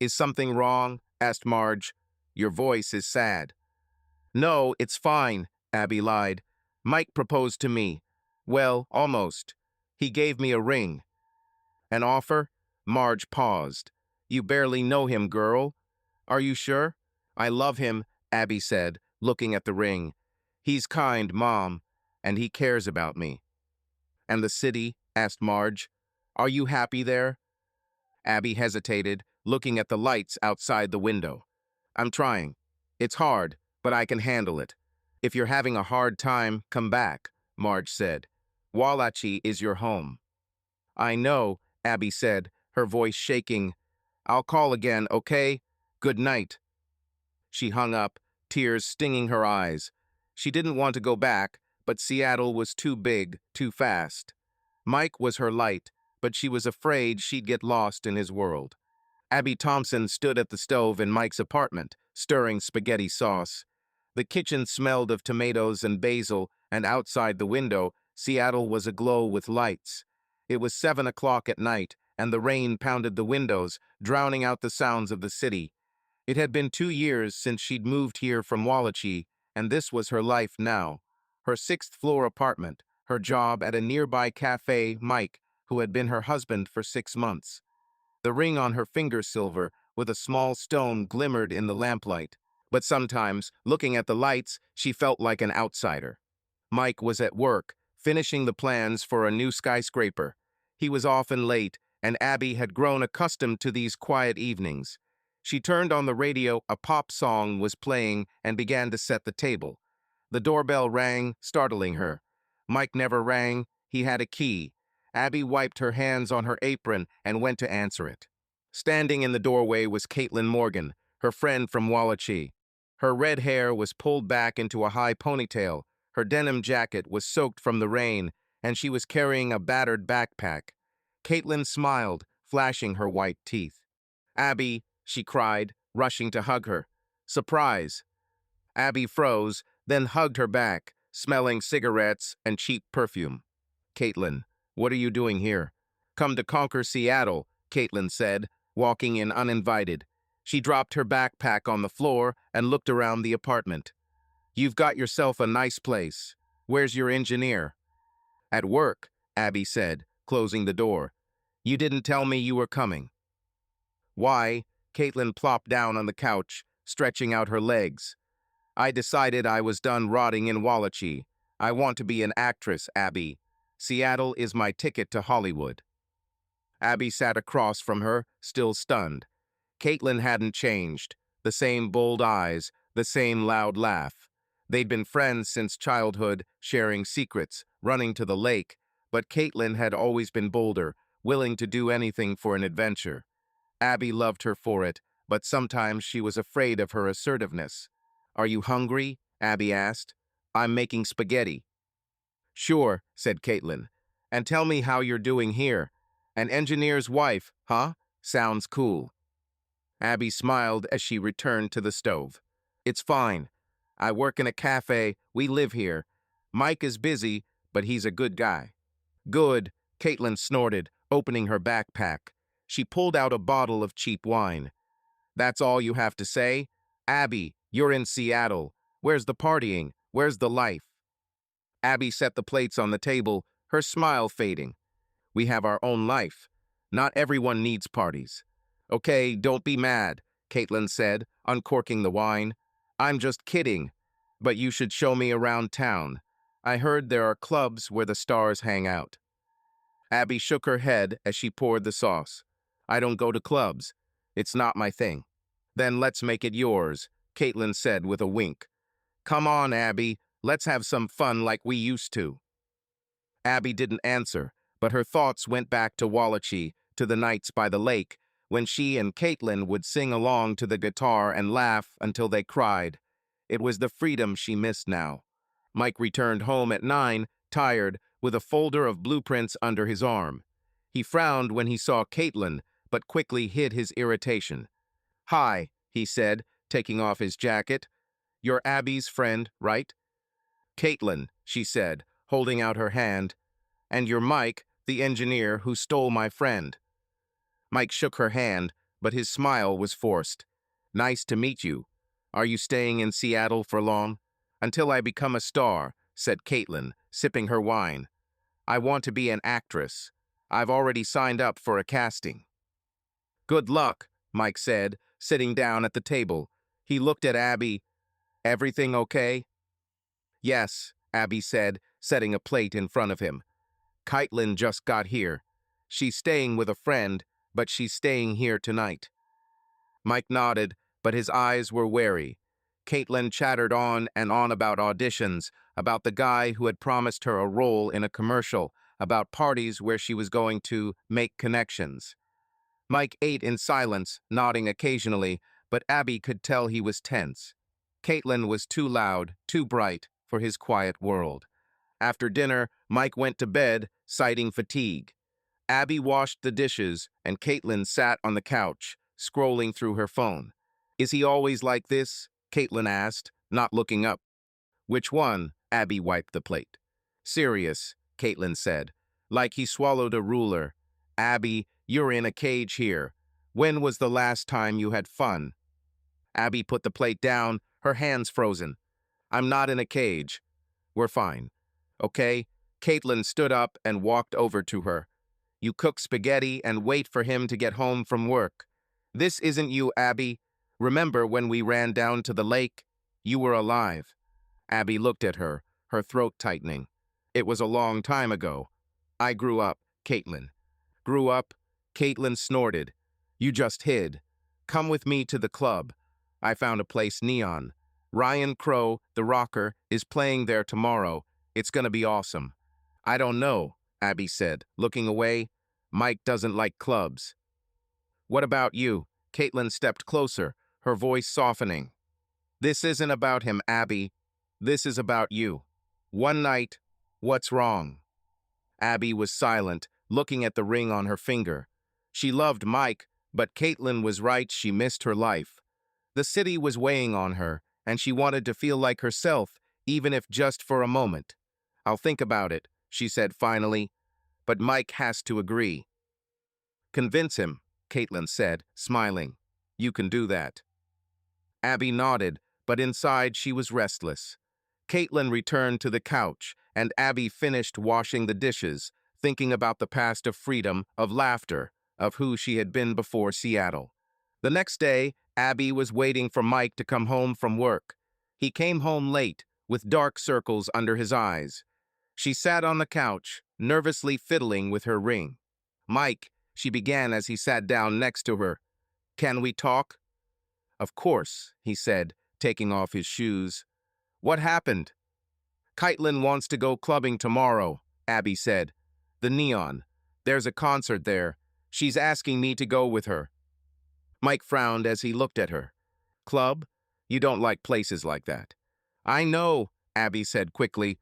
Is something wrong? Asked Marge. Your voice is sad. No, it's fine, Abby lied. Mike proposed to me. Well, almost. He gave me a ring. An offer? Marge paused. You barely know him, girl. Are you sure? I love him, Abby said, looking at the ring. He's kind, Mom, and he cares about me. And the city? Asked Marge. Are you happy there? Abby hesitated, looking at the lights outside the window. I'm trying. It's hard, but I can handle it. If you're having a hard time, come back, Marge said. Wallachi is your home. I know, Abby said, her voice shaking. I'll call again, okay? Good night. She hung up, tears stinging her eyes. She didn't want to go back, but Seattle was too big, too fast. Mike was her light, but she was afraid she'd get lost in his world. Abby Thompson stood at the stove in Mike's apartment, stirring spaghetti sauce. The kitchen smelled of tomatoes and basil, and outside the window, Seattle was aglow with lights. It was 7 o'clock at night, and the rain pounded the windows, drowning out the sounds of the city. It had been 2 years since she'd moved here from Wallachi, and this was her life now. Her sixth-floor apartment, her job at a nearby cafe, Mike, who had been her husband for 6 months. The ring on her finger silver, with a small stone, glimmered in the lamplight. But sometimes, looking at the lights, she felt like an outsider. Mike was at work, finishing the plans for a new skyscraper. He was often late, and Abby had grown accustomed to these quiet evenings. She turned on the radio, a pop song was playing, and began to set the table. The doorbell rang, startling her. Mike never rang, he had a key. Abby wiped her hands on her apron and went to answer it. Standing in the doorway was Caitlin Morgan, her friend from Wallachi. Her red hair was pulled back into a high ponytail, her denim jacket was soaked from the rain, and she was carrying a battered backpack. Caitlin smiled, flashing her white teeth. Abby, she cried, rushing to hug her. Surprise! Abby froze, then hugged her back, smelling cigarettes and cheap perfume. Caitlin, what are you doing here? Come to conquer Seattle, Caitlin said, walking in uninvited. She dropped her backpack on the floor and looked around the apartment. You've got yourself a nice place. Where's your engineer? At work, Abby said, closing the door. You didn't tell me you were coming. Why? Caitlin plopped down on the couch, stretching out her legs. I decided I was done rotting in Wallachi. I want to be an actress, Abby. Seattle is my ticket to Hollywood. Abby sat across from her, still stunned. Caitlin hadn't changed. The same bold eyes, the same loud laugh. They'd been friends since childhood, sharing secrets, running to the lake, but Caitlin had always been bolder, willing to do anything for an adventure. Abby loved her for it, but sometimes she was afraid of her assertiveness. Are you hungry? Abby asked. I'm making spaghetti. Sure, said Caitlin. And tell me how you're doing here. An engineer's wife, huh? Sounds cool. Abby smiled as she returned to the stove. It's fine. I work in a cafe. We live here. Mike is busy, but he's a good guy. Good, Caitlin snorted, opening her backpack. She pulled out a bottle of cheap wine. That's all you have to say? Abby, you're in Seattle. Where's the partying? Where's the life? Abby set the plates on the table, her smile fading. We have our own life. Not everyone needs parties. Okay, don't be mad, Caitlin said, uncorking the wine. I'm just kidding, but you should show me around town. I heard there are clubs where the stars hang out. Abby shook her head as she poured the sauce. I don't go to clubs. It's not my thing. Then let's make it yours, Caitlin said with a wink. Come on, Abby, let's have some fun like we used to. Abby didn't answer, but her thoughts went back to Wallachi, to the nights by the lake, when she and Caitlin would sing along to the guitar and laugh until they cried. It was the freedom she missed now. Mike returned home at 9, tired, with a folder of blueprints under his arm. He frowned when he saw Caitlin, but quickly hid his irritation. Hi, he said, taking off his jacket. You're Abby's friend, right? Caitlin, she said, holding out her hand. And you're Mike, the engineer who stole my friend. Mike shook her hand, but his smile was forced. Nice to meet you. Are you staying in Seattle for long? Until I become a star, said Caitlin, sipping her wine. I want to be an actress. I've already signed up for a casting. Good luck, Mike said, sitting down at the table. He looked at Abby. Everything okay? Yes, Abby said, setting a plate in front of him. Caitlin just got here. She's staying with a friend, but she's staying here tonight. Mike nodded, but his eyes were wary. Caitlin chattered on and on about auditions, about the guy who had promised her a role in a commercial, about parties where she was going to make connections. Mike ate in silence, nodding occasionally, but Abby could tell he was tense. Caitlin was too loud, too bright for his quiet world. After dinner, Mike went to bed, citing fatigue. Abby washed the dishes, and Caitlin sat on the couch, scrolling through her phone. Is he always like this? Caitlin asked, not looking up. Which one? Abby wiped the plate. Serious, Caitlin said, like he swallowed a ruler. Abby, you're in a cage here. When was the last time you had fun? Abby put the plate down, her hands frozen. I'm not in a cage. We're fine. Okay? Caitlin stood up and walked over to her. You cook spaghetti and wait for him to get home from work. This isn't you, Abby. Remember when we ran down to the lake? You were alive. Abby looked at her, her throat tightening. It was a long time ago. I grew up, Caitlin. Grew up? Caitlin snorted. You just hid. Come with me to the club. I found a place neon. Ryan Crow, the rocker, is playing there tomorrow. It's gonna be awesome. I don't know, Abby said, looking away. Mike doesn't like clubs. What about you? Caitlin stepped closer, her voice softening. This isn't about him, Abby. This is about you. One night, what's wrong? Abby was silent, looking at the ring on her finger. She loved Mike, but Caitlin was right, she missed her life. The city was weighing on her, and she wanted to feel like herself, even if just for a moment. I'll think about it, she said finally, but Mike has to agree. Convince him, Caitlin said, smiling. You can do that. Abby nodded, but inside she was restless. Caitlin returned to the couch, and Abby finished washing the dishes, thinking about the past of freedom, of laughter, of who she had been before Seattle. The next day, Abby was waiting for Mike to come home from work. He came home late, with dark circles under his eyes. She sat on the couch, nervously fiddling with her ring. Mike, she began as he sat down next to her. Can we talk? Of course, he said, taking off his shoes. What happened? Caitlin wants to go clubbing tomorrow, Abby said. The Neon. There's a concert there. She's asking me to go with her. Mike frowned as he looked at her. Club? You don't like places like that. I know, Abby said quickly,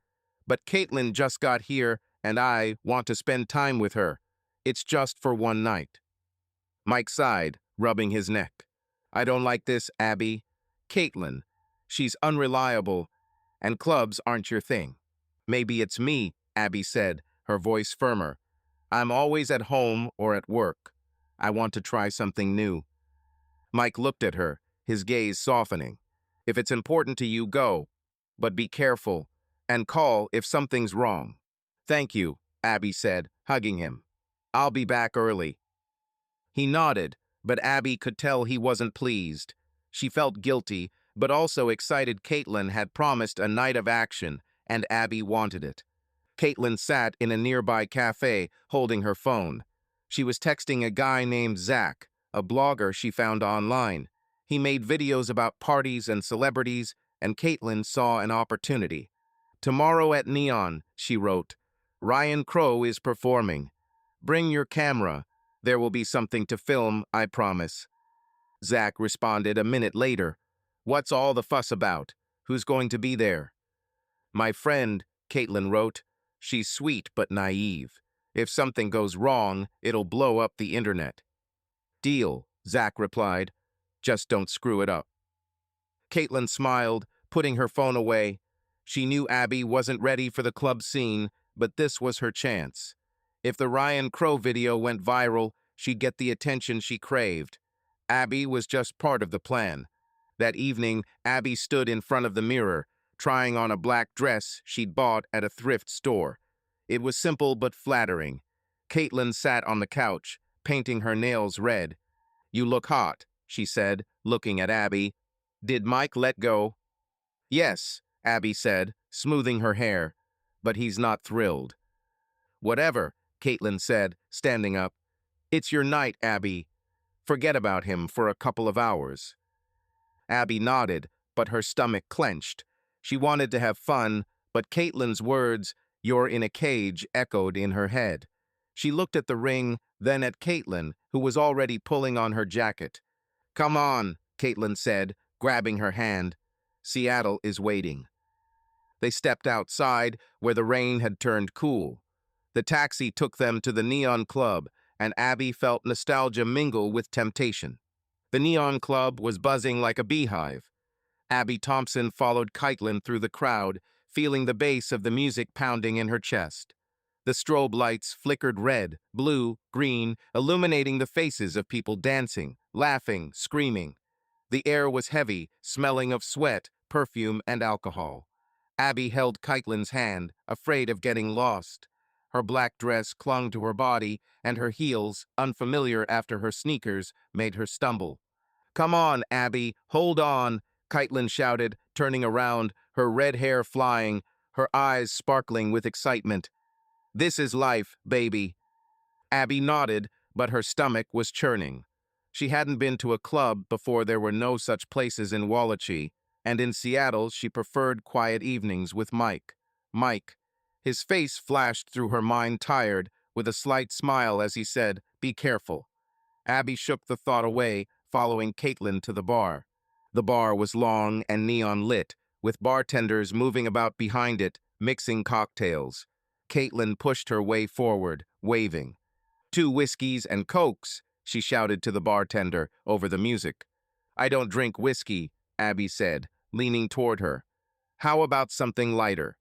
but Caitlin just got here and I want to spend time with her. It's just for one night. Mike sighed, rubbing his neck. I don't like this, Abby. Caitlin, she's unreliable, and clubs aren't your thing. Maybe it's me, Abby said, her voice firmer. I'm always at home or at work. I want to try something new. Mike looked at her, his gaze softening. If it's important to you, go. But be careful, and call if something's wrong. Thank you, Abby said, hugging him. I'll be back early. He nodded, but Abby could tell he wasn't pleased. She felt guilty, but also excited. Caitlin had promised a night of action, and Abby wanted it. Caitlin sat in a nearby cafe, holding her phone. She was texting a guy named Zach, a blogger she found online. He made videos about parties and celebrities, and Caitlin saw an opportunity. Tomorrow at Neon, she wrote, Ryan Crow is performing. Bring your camera. There will be something to film, I promise. Zach responded a minute later. What's all the fuss about? Who's going to be there? My friend, Caitlin wrote. She's sweet but naive. If something goes wrong, it'll blow up the internet. Deal, Zach replied. Just don't screw it up. Caitlin smiled, putting her phone away. She knew Abby wasn't ready for the club scene, but this was her chance. If the Ryan Crow video went viral, she'd get the attention she craved. Abby was just part of the plan. That evening, Abby stood in front of the mirror, trying on a black dress she'd bought at a thrift store. It was simple but flattering. Caitlin sat on the couch, painting her nails red. "You look hot," she said, looking at Abby. "Did Mike let go?" "Yes," Abby said, smoothing her hair. "But he's not thrilled." "Whatever," Caitlin said, standing up. "It's your night, Abby. Forget about him for a couple of hours." Abby nodded, but her stomach clenched. She wanted to have fun, but Caitlin's words, "You're in a cage," echoed in her head. She looked at the ring, then at Caitlin, who was already pulling on her jacket. "Come on," Caitlin said, grabbing her hand. "Seattle is waiting." They stepped outside, where the rain had turned cool. The taxi took them to the Neon Club, and Abby felt nostalgia mingle with temptation. The Neon Club was buzzing like a beehive. Abby Thompson followed Caitlin through the crowd, feeling the bass of the music pounding in her chest. The strobe lights flickered red, blue, green, illuminating the faces of people dancing, laughing, screaming. The air was heavy, smelling of sweat, perfume, and alcohol. Abby held Caitlin's hand, afraid of getting lost. Her black dress clung to her body, and her heels, unfamiliar after her sneakers, made her stumble. "Come on, Abby, hold on," Caitlin shouted, turning around, her red hair flying, her eyes sparkling with excitement. "This is life, baby." Abby nodded, but her stomach was churning. She hadn't been to a club before. There were no such places in Wallachie, and in Seattle she preferred quiet evenings with Mike. Mike. His face flashed through her mind, tired, with a slight smile as he said, "Be careful." Abby shook the thought away, following Caitlin to the bar. The bar was long and neon lit, with bartenders moving about behind it, mixing cocktails. Caitlin pushed her way forward, waving. "2 whiskeys and cokes," she shouted to the bartender over the music. "I don't drink whiskey," Abby said, leaning toward her. "How about something lighter?"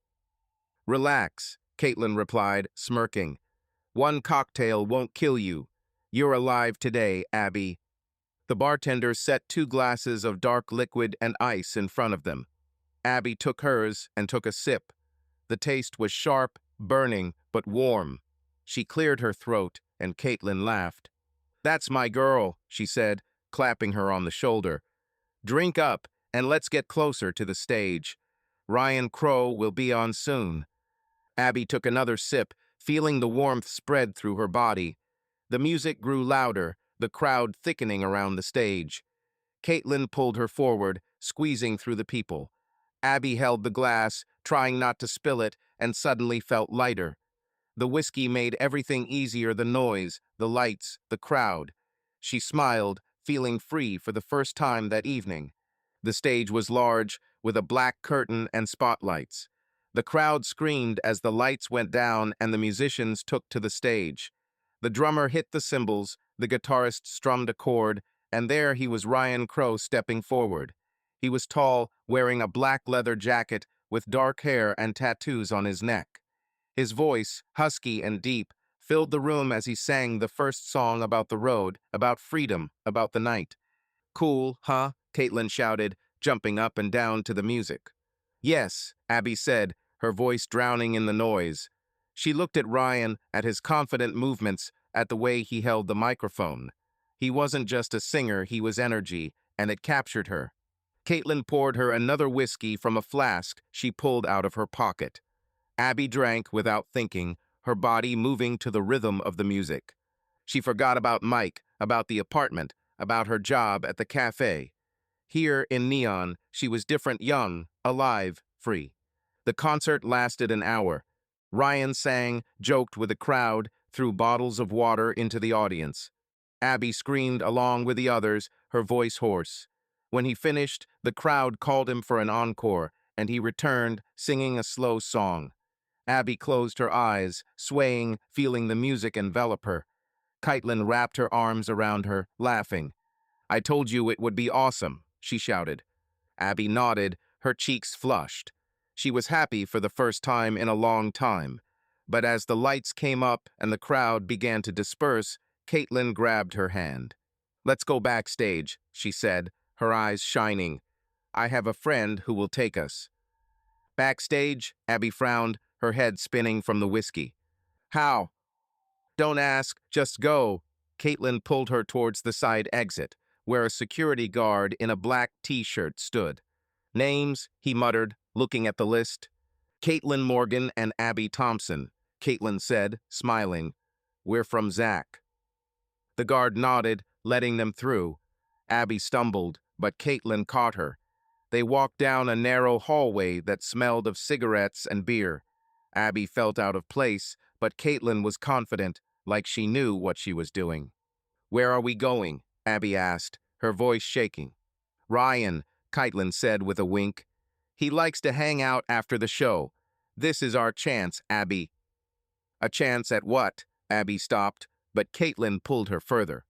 "Relax," Caitlin replied, smirking. "1 cocktail won't kill you. You're alive today, Abby." The bartender set 2 glasses of dark liquid and ice in front of them. Abby took hers and took a sip. The taste was sharp, burning, but warm. She cleared her throat, and Caitlin laughed. "That's my girl," she said, clapping her on the shoulder. "Drink up, and let's get closer to the stage. Ryan Crow will be on soon." Abby took another sip, feeling the warmth spread through her body. The music grew louder, the crowd thickening around the stage. Caitlin pulled her forward, squeezing through the people. Abby held the glass, trying not to spill it, and suddenly felt lighter. The whiskey made everything easier, the noise, the lights, the crowd. She smiled, feeling free for the first time that evening. The stage was large, with a black curtain and spotlights. The crowd screamed as the lights went down and the musicians took to the stage. The drummer hit the cymbals, the guitarist strummed a chord, and there he was, Ryan Crow, stepping forward. He was tall, wearing a black leather jacket with dark hair and tattoos on his neck. His voice, husky and deep, filled the room as he sang the first song about the road, about freedom, about the night. "Cool, huh?" Caitlin shouted, jumping up and down to the music. "Yes," Abby said, her voice drowning in the noise. She looked at Ryan, at his confident movements, at the way he held the microphone. He wasn't just a singer, he was energy, and it captured her. Caitlin poured her another whiskey from a flask she pulled out of her pocket. Abby drank without thinking, her body moving to the rhythm of the music. She forgot about Mike, about the apartment, about her job at the cafe. Here in Neon, she was different, young, alive, free. The concert lasted an hour. Ryan sang, joked with the crowd, threw bottles of water into the audience. Abby screamed along with the others, her voice hoarse. When he finished, the crowd called him for an encore, and he returned, singing a slow song. Abby closed her eyes, swaying, feeling the music envelop her. Caitlin wrapped her arms around her, laughing. "I told you it would be awesome," she shouted. Abby nodded, her cheeks flushed. She was happy for the first time in a long time. But as the lights came up and the crowd began to disperse, Caitlin grabbed her hand. "Let's go backstage," she said, her eyes shining. "I have a friend who will take us." Backstage, Abby frowned, her head spinning from the whiskey. "How?" "Don't ask, just go." Caitlin pulled her towards the side exit, where a security guard in a black t-shirt stood. "Names," he muttered, looking at the list. "Caitlin Morgan and Abby Thompson," Caitlin said, smiling. "We're from Zach." The guard nodded, letting them through. Abby stumbled, but Caitlin caught her. They walked down a narrow hallway that smelled of cigarettes and beer. Abby felt out of place, but Caitlin was confident, like she knew what she was doing. "Where are we going?" Abby asked, her voice shaking. "Ryan," Caitlin said with a wink. "He likes to hang out after the show. This is our chance, Abby." "A chance at what?" Abby stopped, but Caitlin pulled her further.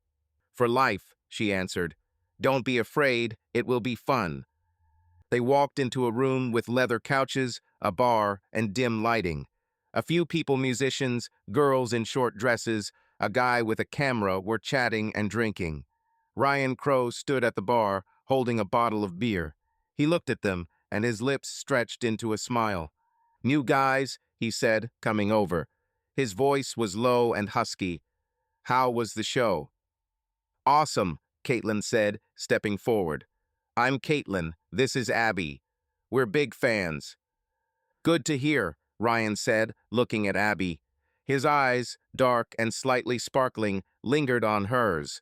"For life," she answered. "Don't be afraid, it will be fun." They walked into a room with leather couches, a bar, and dim lighting. A few people, musicians, girls in short dresses, a guy with a camera, were chatting and drinking. Ryan Crowe stood at the bar, holding a bottle of beer. He looked at them, and his lips stretched into a smile. "New guys," he said, coming over. His voice was low and husky. "How was the show?" "Awesome," Caitlin said, stepping forward. "I'm Caitlin. This is Abby. We're big fans." "Good to hear," Ryan said, looking at Abby. His eyes, dark and slightly sparkling, lingered on hers.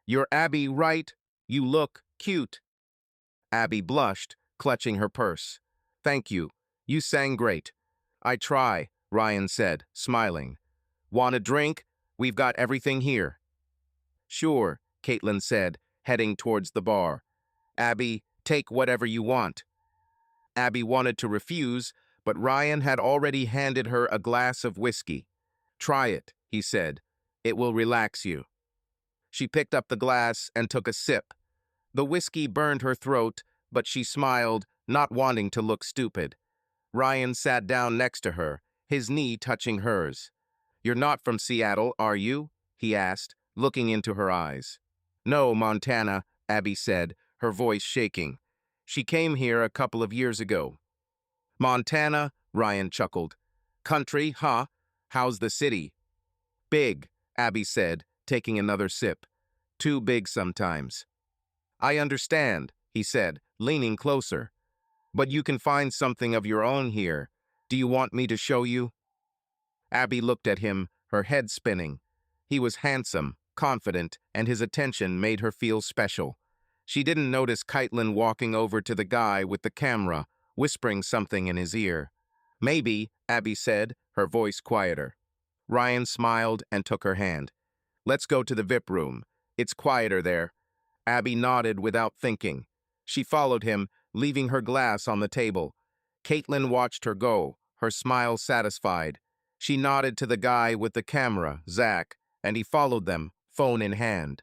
"You're Abby, right? You look cute." Abby blushed, clutching her purse. "Thank you. You sang great." "I try," Ryan said, smiling. "Want a drink? We've got everything here." "Sure," Caitlin said, heading towards the bar. "Abby, take whatever you want." Abby wanted to refuse, but Ryan had already handed her a glass of whiskey. "Try it," he said. "It will relax you." She picked up the glass and took a sip. The whiskey burned her throat, but she smiled, not wanting to look stupid. Ryan sat down next to her, his knee touching hers. "You're not from Seattle, are you?" he asked, looking into her eyes. "No, Montana," Abby said, her voice shaking. "She came here a couple of years ago." "Montana?" Ryan chuckled. "Country, huh? How's the city?" "Big," Abby said, taking another sip. "Too big sometimes." "I understand," he said, leaning closer. "But you can find something of your own here. Do you want me to show you?" Abby looked at him, her head spinning. He was handsome, confident, and his attention made her feel special. She didn't notice Caitlin walking over to the guy with the camera, whispering something in his ear. "Maybe," Abby said, her voice quieter. Ryan smiled and took her hand. "Let's go to the VIP room. It's quieter there." Abby nodded without thinking. She followed him, leaving her glass on the table. Caitlin watched her go, her smile satisfied. She nodded to the guy with the camera, Zach, and he followed them, phone in hand.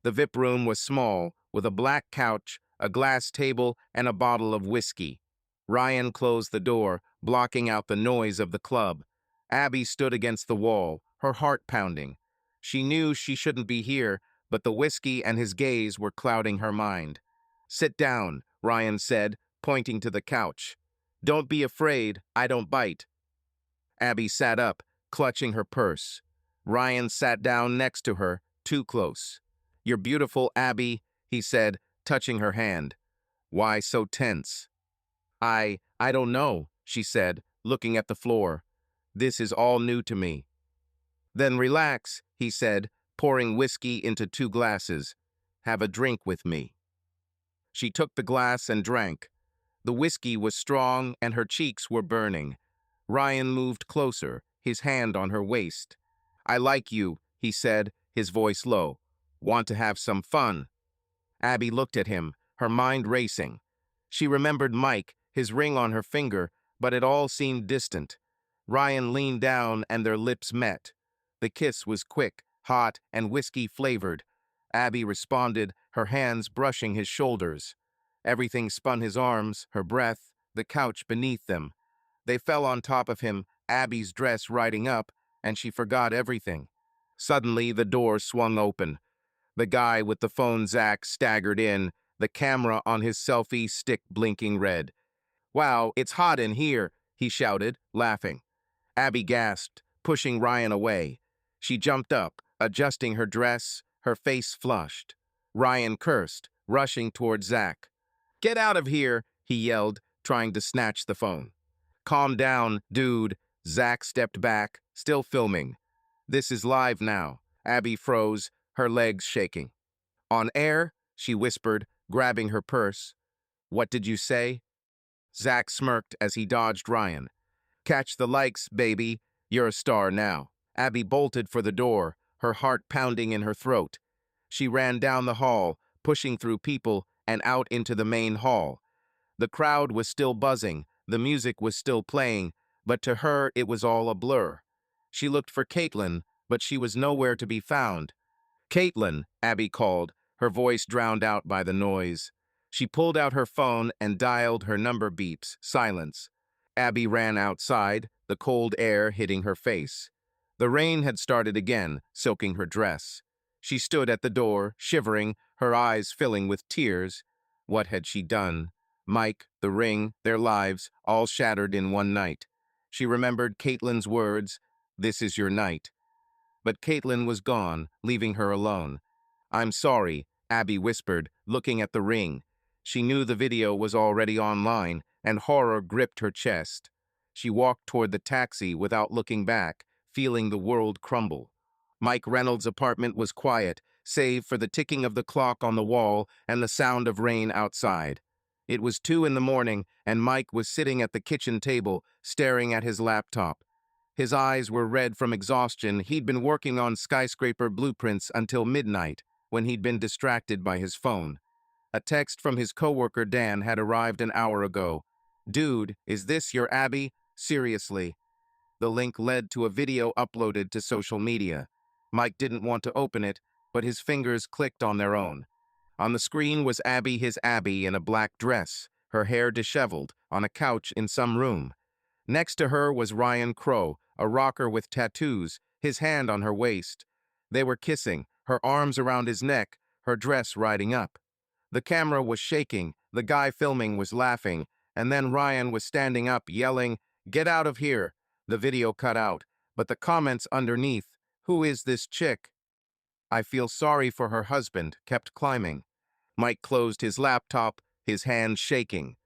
The VIP room was small, with a black couch, a glass table, and a bottle of whiskey. Ryan closed the door, blocking out the noise of the club. Abby stood against the wall, her heart pounding. She knew she shouldn't be here, but the whiskey and his gaze were clouding her mind. "Sit down," Ryan said, pointing to the couch. "Don't be afraid, I don't bite." Abby sat up, clutching her purse. Ryan sat down next to her, too close. "You're beautiful, Abby," he said, touching her hand. "Why so tense?" I don't know," she said, looking at the floor. "This is all new to me." "Then relax," he said, pouring whiskey into 2 glasses. "Have a drink with me." She took the glass and drank. The whiskey was strong and her cheeks were burning. Ryan moved closer, his hand on her waist. "I like you," he said, his voice low. "Want to have some fun?" Abby looked at him, her mind racing. She remembered Mike, his ring on her finger, but it all seemed distant. Ryan leaned down and their lips met. The kiss was quick, hot, and whiskey-flavored. Abby responded, her hands brushing his shoulders. Everything spun his arms, her breath, the couch beneath them. They fell on top of him, Abby's dress riding up, and she forgot everything. Suddenly, the door swung open. The guy with the phone Zach staggered in, the camera on his selfie stick blinking red. "Wow, it's hot in here," he shouted, laughing. Abby gasped, pushing Ryan away. She jumped up, adjusting her dress, her face flushed. Ryan cursed, rushing toward Zach. "Get out of here," he yelled, trying to snatch the phone. "Calm down, dude." Zach stepped back, still filming. "This is live now." Abby froze, her legs shaking. "On air?" she whispered, grabbing her purse. "What did you say?" Zach smirked as he dodged Ryan. "Catch the likes, baby. You're a star now." Abby bolted for the door, her heart pounding in her throat. She ran down the hall, pushing through people and out into the main hall. The crowd was still buzzing, the music was still playing, but to her it was all a blur. She looked for Caitlin, but she was nowhere to be found. "Caitlin," Abby called, her voice drowned out by the noise. She pulled out her phone and dialed her number. Beeps, silence. Abby ran outside, the cold air hitting her face. The rain had started again, soaking her dress. She stood at the door, shivering, her eyes filling with tears. What had she done? Mike, the ring, their lives, all shattered in one night. She remembered Caitlin's words, "This is your night." But Caitlin was gone, leaving her alone. "I'm sorry," Abby whispered, looking at the ring. She knew the video was already online, and horror gripped her chest. She walked toward the taxi without looking back, feeling the world crumble. Mike Reynolds' apartment was quiet, save for the ticking of the clock on the wall and the sound of rain outside. It was 2 in the morning, and Mike was sitting at the kitchen table, staring at his laptop. His eyes were red from exhaustion. He'd been working on skyscraper blueprints until midnight, when he'd been distracted by his phone. A text from his coworker Dan had arrived an hour ago. "Dude, is this your Abby? Seriously." The link led to a video uploaded to social media. Mike didn't want to open it, but his fingers clicked on their own. On the screen was Abby, his Abby, in a black dress, her hair disheveled, on a couch in some room. Next to her was Ryan Crow, a rocker with tattoos, his hand on her waist. They were kissing, her arms around his neck, her dress riding up. The camera was shaking, the guy filming was laughing, and then Ryan was standing up, yelling, "Get out of here!" The video cut out, but the comments underneath, "Who is this chick?" "I feel sorry for her husband," kept climbing. Mike closed his laptop, his hands shaking.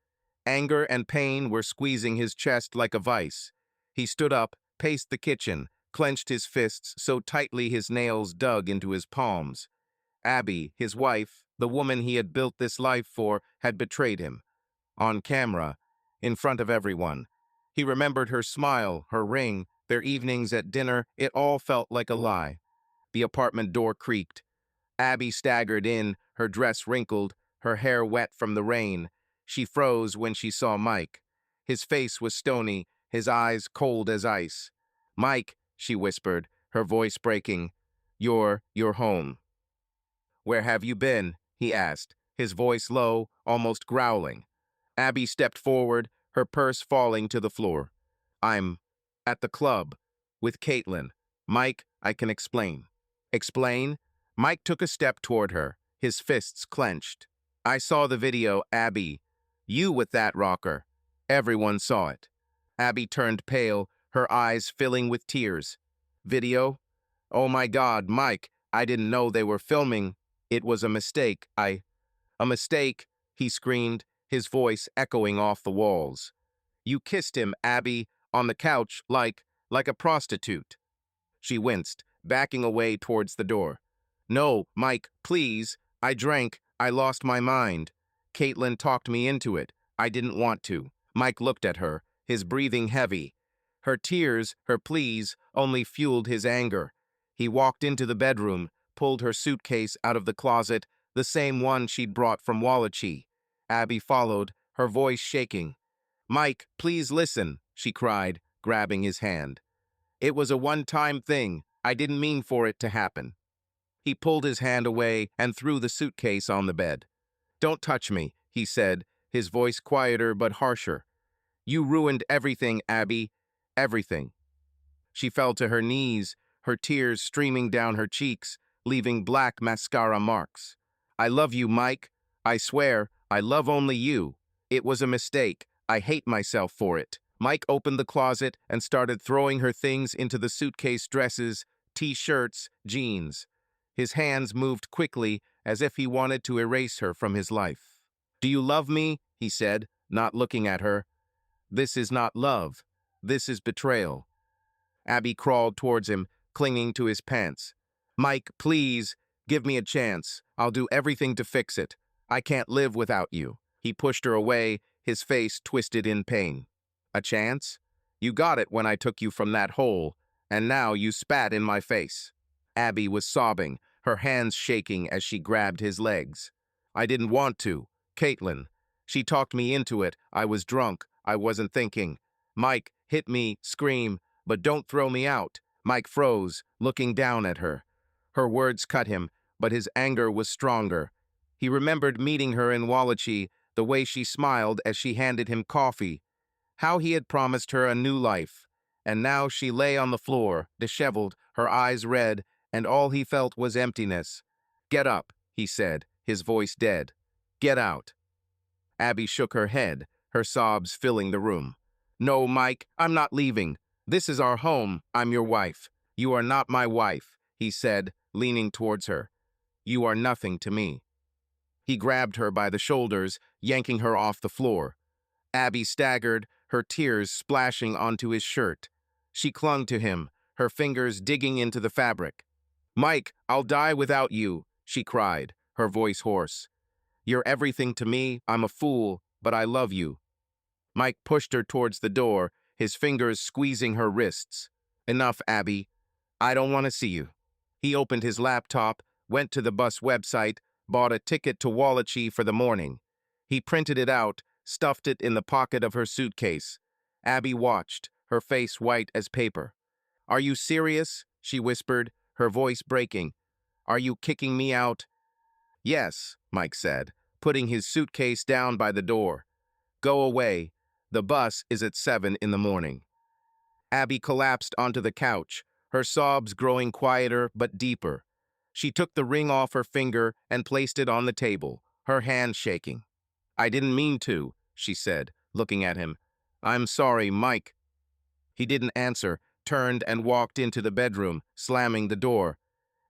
Anger and pain were squeezing his chest like a vice. He stood up, paced the kitchen, clenched his fists so tightly his nails dug into his palms. Abby, his wife, the woman he had built this life for, had betrayed him. On camera, in front of everyone. He remembered her smile, her ring, their evenings at dinner. It all felt like a lie. The apartment door creaked. Abby staggered in, her dress wrinkled, her hair wet from the rain. She froze when she saw Mike. His face was stony, his eyes cold as ice. "Mike," she whispered, her voice breaking, You're home." "Where have you been?" he asked, his voice low, almost growling. Abby stepped forward, her purse falling to the floor. "I'm at the club with Caitlin. Mike, I can explain." "Explain?" Mike took a step toward her, his fists clenched. "I saw the video, Abby. You with that rocker. Everyone saw it." Abby turned pale, her eyes filling with tears. "Video? Oh my God, Mike, I didn't know they were filming. It was a mistake. A mistake," he screamed, his voice echoing off the walls. "You kissed him, Abby, on the couch like a prostitute." She winced, backing away towards the door. "No, Mike, please. I drank. I lost my mind. Caitlin talked me into it. I didn't want to." Mike looked at her, his breathing heavy. Her tears, her pleas, only fueled his anger. He walked into the bedroom, pulled her suitcase out of the closet, the same one she'd brought from Wallachie. Abby followed, her voice shaking. "Mike, please listen," she cried, grabbing his hand. "It was a one-time thing. I didn't mean for it to happen." He pulled his hand away and threw the suitcase on the bed. "Don't touch me," he said, his voice quieter but harsher. "You ruined everything, Abby. everything. She fell to her knees, her tears streaming down her cheeks, leaving black mascara marks. I love you, Mike. I swear, I love only you. It was a mistake. I hate myself for it. Mike opened the closet and started throwing her things into the suitcase: dresses, t-shirts, jeans. His hands moved quickly as if he wanted to erase her from his life. Do you love me? He said, not looking at her. This is not love. This is betrayal. Abby crawled towards him, clinging to his pants. Mike, please, give me a chance. I'll do everything to fix it. I can't live without you. He pushed her away, his face twisted in pain. A chance? You got it when I took you from that hole, and now you spat in my face. Abby was sobbing, her hands shaking as she grabbed his legs. I didn't want to. Caitlin. She talked me into it. I was drunk. I wasn't thinking. Mike, hit me, scream, but don't throw me out. Mike froze, looking down at her. Her words cut him, but his anger was stronger. He remembered meeting her in Wallachie, the way she smiled as she handed him coffee, how he had promised her a new life. And now she lay on the floor, disheveled, her eyes red, and all he felt was emptiness. Get up, he said, his voice dead. Get out. Abby shook her head, her sobs filling the room. No, Mike, I'm not leaving. This is our home. I'm your wife. You are not my wife, he said, leaning towards her. You are nothing to me. He grabbed her by the shoulders, yanking her off the floor. Abby staggered, her tears splashing onto his shirt. She clung to him, her fingers digging into the fabric. Mike, I'll die without you, she cried, her voice hoarse. You're everything to me. I'm a fool, but I love you. Mike pushed her towards the door, his fingers squeezing her wrists. Enough, Abby. I don't want to see you. He opened his laptop, went to the bus website, bought a ticket to Wallachie for the morning. He printed it out, stuffed it in the pocket of her suitcase. Abby watched, her face white as paper. Are you serious? She whispered, her voice breaking. Are you kicking me out? Yes, Mike said, putting his suitcase down by the door. Go away. The bus is at 7 in the morning. Abby collapsed onto the couch, her sobs growing quieter but deeper. She took the ring off her finger and placed it on the table, her hand shaking. I didn't mean to, she said, looking at him. I'm sorry, Mike. He didn't answer, turned and walked into the bedroom, slamming the door.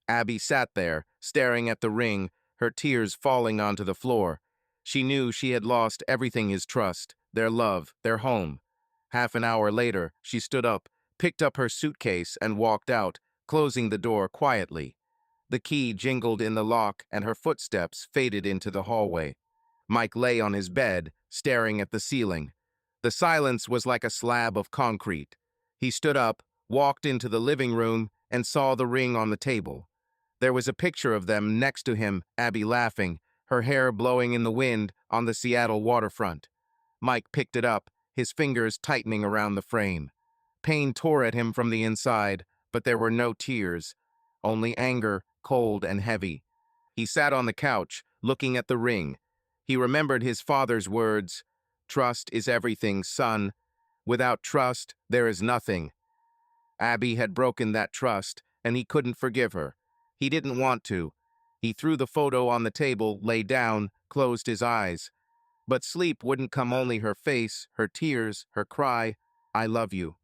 Abby sat there, staring at the ring, her tears falling onto the floor. She knew she had lost everything: his trust, their love, their home. Half an hour later, she stood up, picked up her suitcase, and walked out, closing the door quietly. The key jingled in the lock, and her footsteps faded into the hallway. Mike lay on his bed, staring at the ceiling. The silence was like a slab of concrete. He stood up, walked into the living room, and saw the ring on the table. There was a picture of them next to him, Abby laughing, her hair blowing in the wind on the Seattle waterfront. Mike picked it up, his fingers tightening around the frame. Pain tore at him from the inside, but there were no tears, only anger, cold and heavy. He sat on the couch, looking at the ring. He remembered his father's words, "Trust is everything, son. Without trust, there is nothing." Abby had broken that trust, and he couldn't forgive her. He didn't want to. He threw the photo on the table, lay down, closed his eyes. But sleep wouldn't come. Only her face, her tears, her cry, "I love you."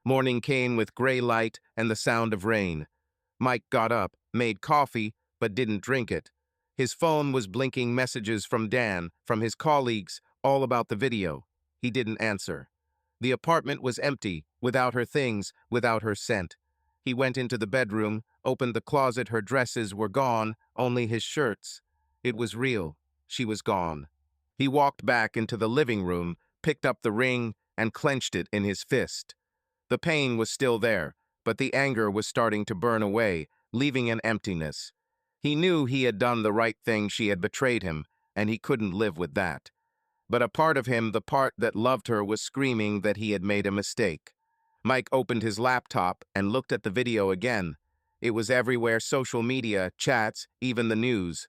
Morning came with gray light and the sound of rain. Mike got up, made coffee, but didn't drink it. His phone was blinking messages from Dan, from his colleagues, all about the video. He didn't answer. The apartment was empty, without her things, without her scent. He went into the bedroom, opened the closet. Her dresses were gone, only his shirts. It was real. She was gone. He walked back into the living room, picked up the ring, and clenched it in his fist. The pain was still there, but the anger was starting to burn away, leaving an emptiness. He knew he had done the right thing. She had betrayed him, and he couldn't live with that. But a part of him, the part that loved her, was screaming that he had made a mistake. Mike opened his laptop and looked at the video again. It was everywhere: social media, chats, even the news.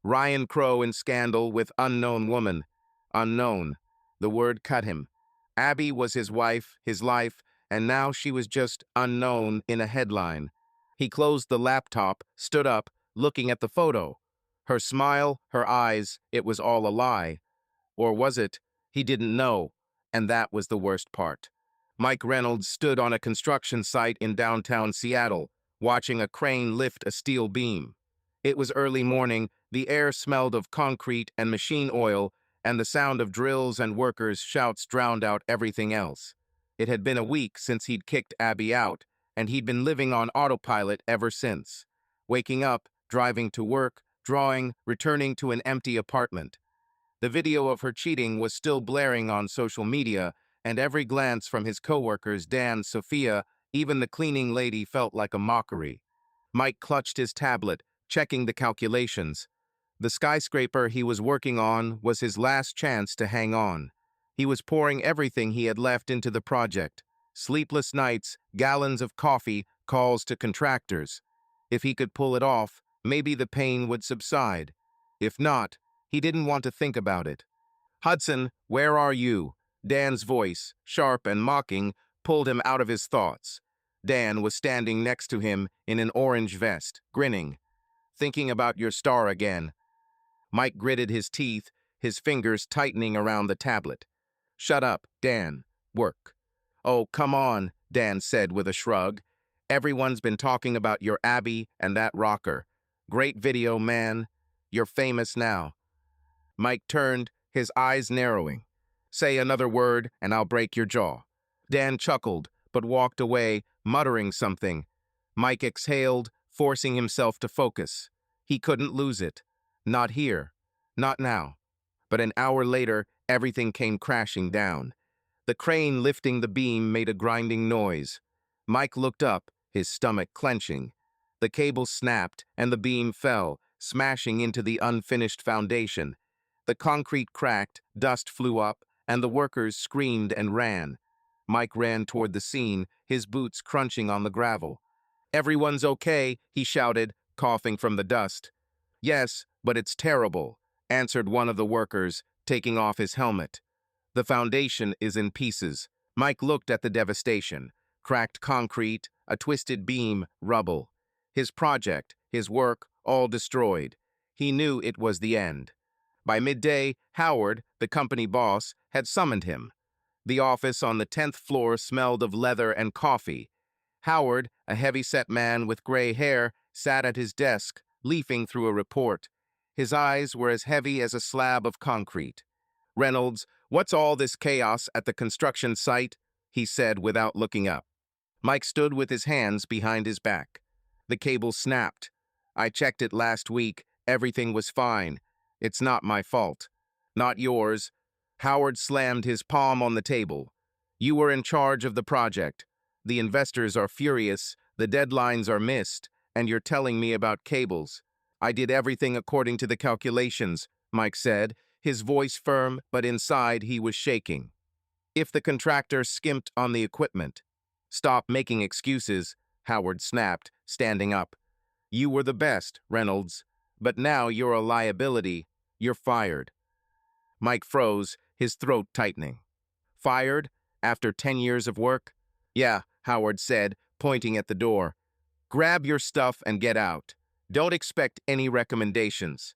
Ryan Crowe in scandal with unknown woman. Unknown. The word cut him. Abby was his wife, his life, and now she was just unknown in a headline. He closed the laptop, stood up, looking at the photo. Her smile, her eyes, it was all a lie. Or was it? He didn't know, and that was the worst part. Mike Reynolds stood on a construction site in downtown Seattle, watching a crane lift a steel beam. It was early morning, the air smelled of concrete and machine oil, and the sound of drills and workers' shouts drowned out everything else. It had been a week since he'd kicked Abby out, and he'd been living on autopilot ever since. Waking up, driving to work, drawing, returning to an empty apartment. The video of her cheating was still blaring on social media, and every glance from his coworkers, Dan, Sophia, even the cleaning lady, felt like a mockery. Mike clutched his tablet, checking the calculations. The skyscraper he was working on was his last chance to hang on. He was pouring everything he had left into the project. Sleepless nights, gallons of coffee, calls to contractors. If he could pull it off, maybe the pain would subside. If not, he didn't want to think about it. "Hudson, where are you?" Dan's voice, sharp and mocking, pulled him out of his thoughts. Dan was standing next to him in an orange vest, grinning. "Thinking about your star again." Mike gritted his teeth, his fingers tightening around the tablet. "Shut up, Dan. Work." "Oh, come on," Dan said with a shrug. "Everyone's been talking about your Abby and that rocker. Great video, man. You're famous now." Mike turned, his eyes narrowing. "Say another word, and I'll break your jaw." Dan chuckled, but walked away, muttering something. Mike exhaled, forcing himself to focus. He couldn't lose it. Not here. Not now. But an hour later, everything came crashing down. The crane lifting the beam made a grinding noise. Mike looked up, his stomach clenching. The cable snapped, and the beam fell, smashing into the unfinished foundation. The concrete cracked, dust flew up, and the workers screamed and ran. Mike ran toward the scene, his boots crunching on the gravel. "Everyone's okay," he shouted, coughing from the dust. "Yes, but it's terrible," answered one of the workers, taking off his helmet. "The foundation is in pieces." Mike looked at the devastation. Cracked concrete, a twisted beam, rubble. His project, his work, all destroyed. He knew it was the end. By midday, Howard, the company boss, had summoned him. The office on the 10th floor smelled of leather and coffee. Howard, a heavy-set man with gray hair, sat at his desk, leafing through a report. His eyes were as heavy as a slab of concrete. "Reynolds, what's all this chaos at the construction site?" he said without looking up. Mike stood with his hands behind his back. "The cable snapped. I checked it last week. Everything was fine. It's not my fault." "Not yours." Howard slammed his palm on the table. "You were in charge of the project. The investors are furious, the deadlines are missed, and you're telling me about cables." "I did everything according to the calculations," Mike said, his voice firm, but inside he was shaking. "If the contractor skimped on the equipment." "Stop making excuses," Howard snapped, standing up. "You were the best, Reynolds, but now you're a liability. You're fired." Mike froze, his throat tightening. "Fired? After 10 years of work?" "Yeah," Howard said, pointing at the door. "Grab your stuff and get out. Don't expect any recommendations."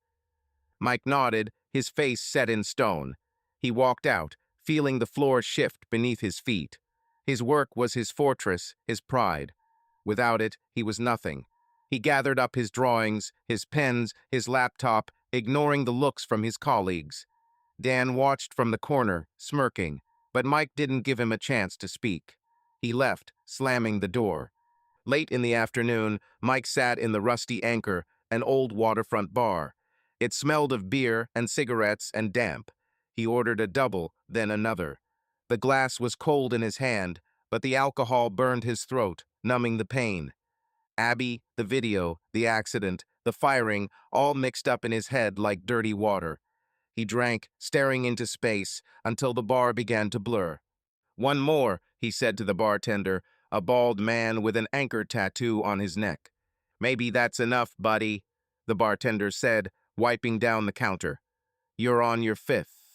Mike nodded, his face set in stone. He walked out, feeling the floor shift beneath his feet. His work was his fortress, his pride. Without it, he was nothing. He gathered up his drawings, his pens, his laptop, ignoring the looks from his colleagues. Dan watched from the corner, smirking, but Mike didn't give him a chance to speak. He left, slamming the door. Late in the afternoon, Mike sat in the Rusty Anchor, an old waterfront bar. It smelled of beer and cigarettes and damp. He ordered a double, then another. The glass was cold in his hand, but the alcohol burned his throat, numbing the pain. Abby, the video, the accident, the firing, all mixed up in his head like dirty water. He drank, staring into space, until the bar began to blur. "One more," he said to the bartender, a bald man with an anchor tattoo on his neck. "Maybe that's enough, buddy," the bartender said, wiping down the counter. "You're on your fifth."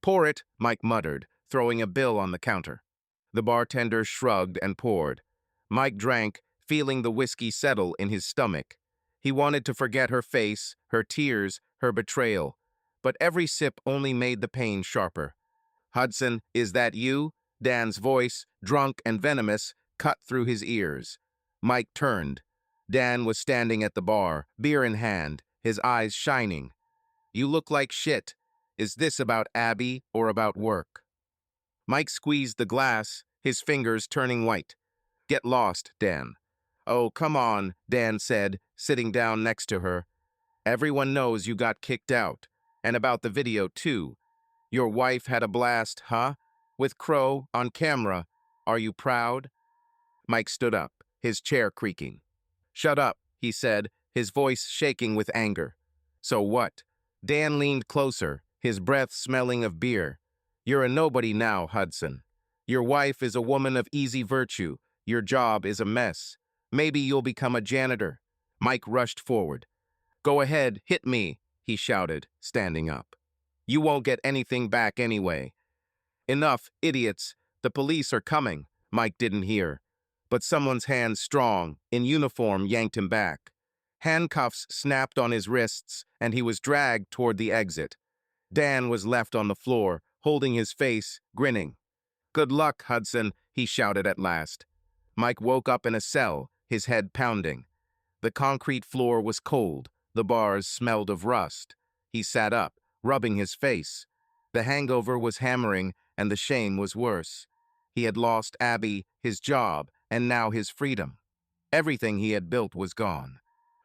"Pour it," Mike muttered, throwing a bill on the counter. The bartender shrugged and poured. Mike drank, feeling the whiskey settle in his stomach. He wanted to forget her face, her tears, her betrayal. But every sip only made the pain sharper. "Hudson, is that you?" Dan's voice, drunk and venomous, cut through his ears. Mike turned. Dan was standing at the bar, beer in hand, his eyes shining. "You look like shit. Is this about Abby or about work?" Mike squeezed the glass, his fingers turning white. "Get lost, Dan." "Oh, come on," Dan said, sitting down next to her. "Everyone knows you got kicked out. And about the video, too. Your wife had a blast, huh? With Crow on camera. Are you proud?" Mike stood up, his chair creaking. "Shut up," he said, his voice shaking with anger. "So what?" Dan leaned closer, his breath smelling of beer. "You're a nobody now, Hudson. Your wife is a woman of easy virtue. Your job is a mess. Maybe you'll become a janitor." Mike rushed forward. "Go ahead, hit me," he shouted, standing up. "You won't get anything back anyway." "Enough, idiots. The police are coming." Mike didn't hear. But someone's hand, strong, in uniform, yanked him back. Handcuffs snapped on his wrists, and he was dragged toward the exit. Dan was left on the floor, holding his face, grinning. "Good luck, Hudson," he shouted at last. Mike woke up in a cell, his head pounding. The concrete floor was cold, the bars smelled of rust. He sat up, rubbing his face. The hangover was hammering, and the shame was worse. He had lost Abby, his job, and now his freedom. Everything he had built was gone.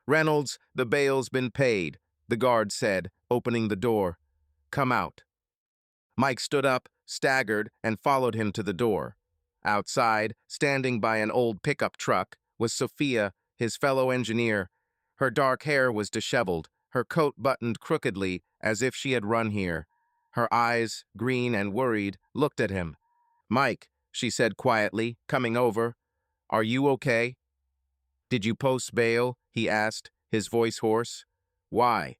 "Reynolds, the bail's been paid," the guard said, opening the door. "Come out." Mike stood up, staggered, and followed him to the door. Outside, standing by an old pickup truck, was Sophia, his fellow engineer. Her dark hair was disheveled, her coat buttoned crookedly, as if she had run here. Her eyes, green and worried, looked at him. "Mike," she said quietly, coming over, "are you okay?" "Did you post bail?" he asked, his voice hoarse. "Why?"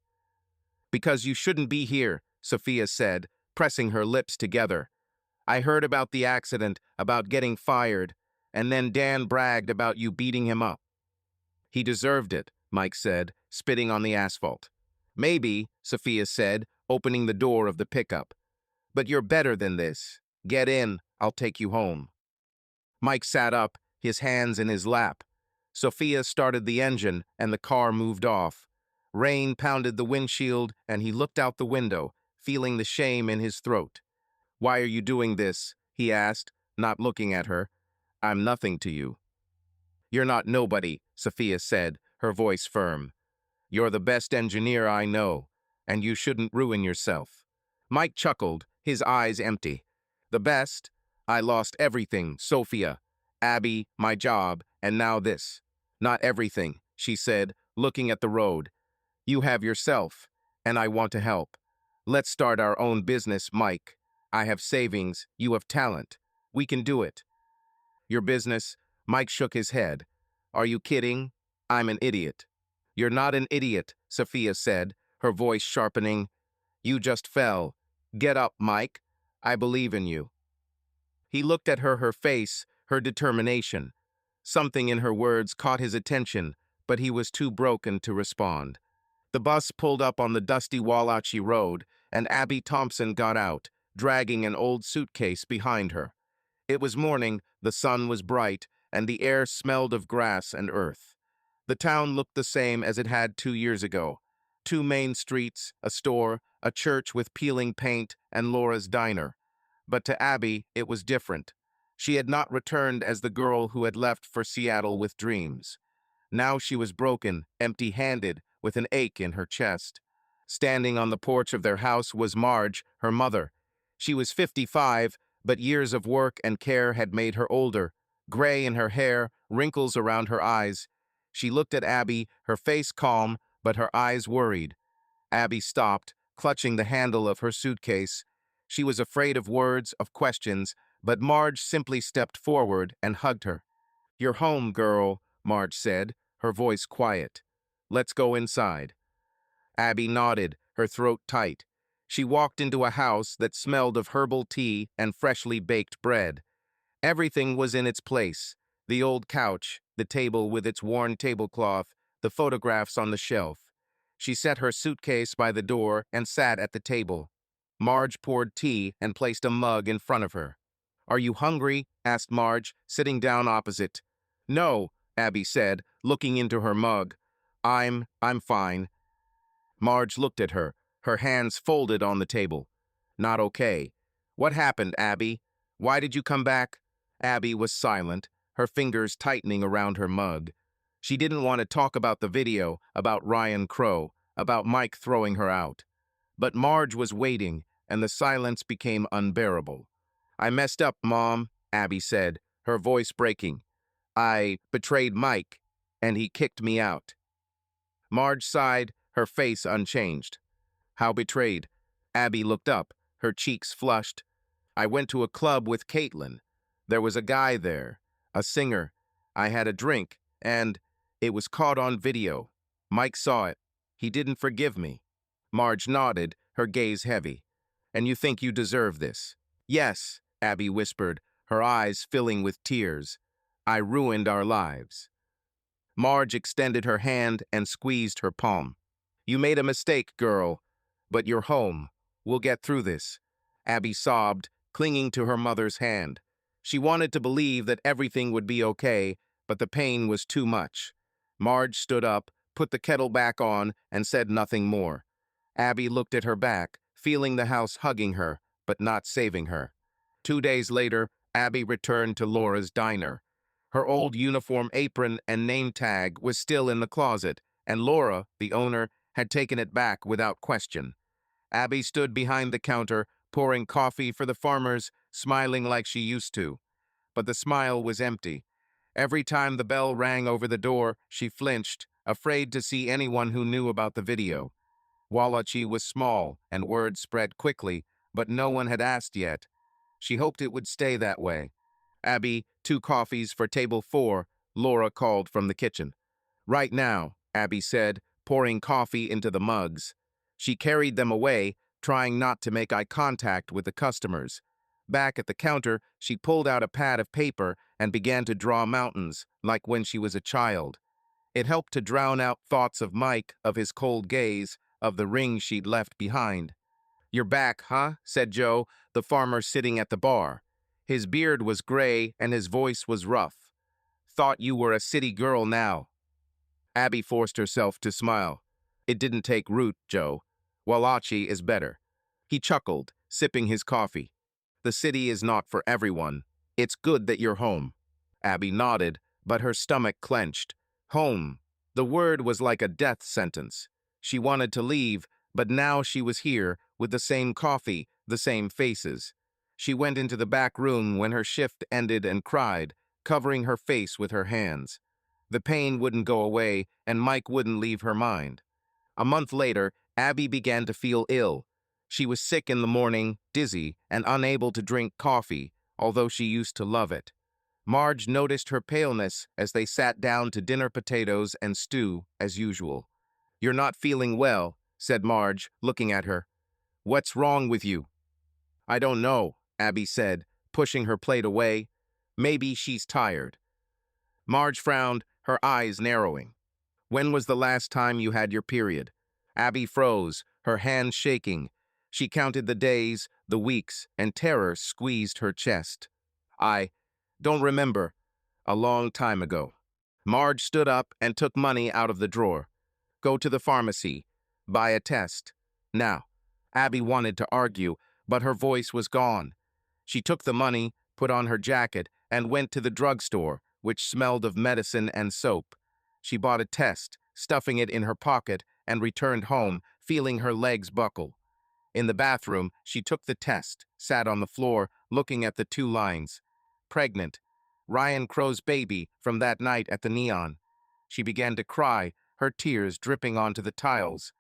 "Because you shouldn't be here," Sophia said, pressing her lips together. "I heard about the accident, about getting fired, and then Dan bragged about you beating him up." "He deserved it," Mike said, spitting on the asphalt. "Maybe," Sophia said, opening the door of the pickup. "But you're better than this. Get in, I'll take you home." Mike sat up, his hands in his lap. Sophia started the engine, and the car moved off. Rain pounded the windshield, and he looked out the window, feeling the shame in his throat. "Why are you doing this?" he asked, not looking at her. "I'm nothing to you." "You're not nobody," Sophia said, her voice firm. "You're the best engineer I know, and you shouldn't ruin yourself." Mike chuckled, his eyes empty. "The best? I lost everything, Sophia. Abby, my job, and now this." "Not everything," she said, looking at the road. "You have yourself, and I want to help. Let's start our own business, Mike. I have savings, you have talent. We can do it." "Your business?" Mike shook his head. "Are you kidding? I'm an idiot." "You're not an idiot," Sophia said, her voice sharpening. "You just fell. Get up, Mike. I believe in you." He looked at her face, her determination. Something in her words caught his attention, but he was too broken to respond. The bus pulled up on the dusty Wallachi Road, and Abby Thompson got out, dragging an old suitcase behind her. It was morning, the sun was bright, and the air smelled of grass and earth. The town looked the same as it had 2 years ago. 2 main streets, a store, a church with peeling paint, and Laura's diner. But to Abby, it was different. She had not returned as the girl who had left for Seattle with dreams. Now she was broken, empty-handed, with an ache in her chest. Standing on the porch of their house was Marge, her mother. She was 55, but years of work and care had made her older, gray in her hair, wrinkles around her eyes. She looked at Abby, her face calm, but her eyes worried. Abby stopped, clutching the handle of her suitcase. She was afraid of words, of questions, but Marge simply stepped forward and hugged her. "You're home, girl," Marge said, her voice quiet. "Let's go inside." Abby nodded, her throat tight. She walked into a house that smelled of herbal tea and freshly baked bread. Everything was in its place. The old couch, the table with its worn tablecloth, the photographs on the shelf. She set her suitcase by the door and sat at the table. Marge poured tea and placed a mug in front of her. "Are you hungry?" asked Marge, sitting down opposite. "No," Abby said, looking into her mug. I'm fine." Marge looked at her, her hands folded on the table. "Not okay. What happened, Abby? Why did you come back?" Abby was silent, her fingers tightening around her mug. She didn't want to talk about the video, about Ryan Crow, about Mike throwing her out. But Marge was waiting, and the silence became unbearable. "I messed up, Mom," Abby said, her voice breaking. "I betrayed Mike, and he kicked me out." Marge sighed, her face unchanged. "How betrayed?" Abby looked up, her cheeks flushed. "I went to a club with Caitlin. There was a guy there, a singer. I had a drink, and it was caught on video. Mike saw it. He didn't forgive me." Marge nodded, her gaze heavy. "And you think you deserve this?" "Yes," Abby whispered, her eyes filling with tears. "I ruined our lives." Marge extended her hand and squeezed her palm. "You made a mistake, girl, but you're home. We'll get through this." Abby sobbed, clinging to her mother's hand. She wanted to believe that everything would be okay, but the pain was too much. Marge stood up, put the kettle back on, and said nothing more. Abby looked at her back, feeling the house hugging her, but not saving her. 2 days later, Abby returned to Laura's diner. Her old uniform apron and name tag was still in the closet, and Laura, the owner, had taken it back without question. Abby stood behind the counter, pouring coffee for the farmers, smiling like she used to. But the smile was empty. Every time the bell rang over the door, she flinched, afraid to see anyone who knew about the video. Wallachi was small, and word spread quickly, but no one had asked yet. She hoped it would stay that way. "Abby, 2 coffees for table 4, Laura called from the kitchen. "Right now," Abby said, pouring coffee into the mugs. She carried them away, trying not to make eye contact with the customers. Back at the counter, she pulled out a pad of paper and began to draw mountains, like when she was a child. It helped to drown out thoughts of Mike, of his cold gaze, of the ring she'd left behind. "You're back, huh?" said Joe, the farmer sitting at the bar. His beard was gray and his voice was rough. "Thought you were a city girl now." Abby forced herself to smile. "It didn't take root, Joe. Wallachi is better." He chuckled, sipping his coffee. "The city is not for everyone. It's good that you're home." Abby nodded, but her stomach clenched. Home. The word was like a death sentence. She wanted to leave, but now she was here, with the same coffee, the same faces. She went into the back room when her shift ended and cried, covering her face with her hands. The pain wouldn't go away, and Mike wouldn't leave her mind. A month later, Abby began to feel ill. She was sick in the morning, dizzy, and unable to drink coffee, although she used to love it. Marge noticed her paleness as they sat down to dinner potatoes and stew, as usual. "You're not feeling well," said Marge, looking at her. "What's wrong with you?" "I don't know," Abby said, pushing her plate away. "Maybe she's tired." Marge frowned, her eyes narrowing. "When was the last time you had your period?" Abby froze, her hands shaking. She counted the days, the weeks, and terror squeezed her chest. "I don't remember. A long time ago." Marge stood up and took money out of the drawer. "Go to the pharmacy. Buy a test. Now." Abby wanted to argue, but her voice was gone. She took the money, put on her jacket, and went to the drugstore, which smelled of medicine and soap. She bought a test, stuffing it in her pocket, and returned home, feeling her legs buckle. In the bathroom, she took the test, sat on the floor, looking at the 2 lines. "Pregnant. Ryan Crow's baby from that night at the Neon." She began to cry, her tears dripping onto the tiles.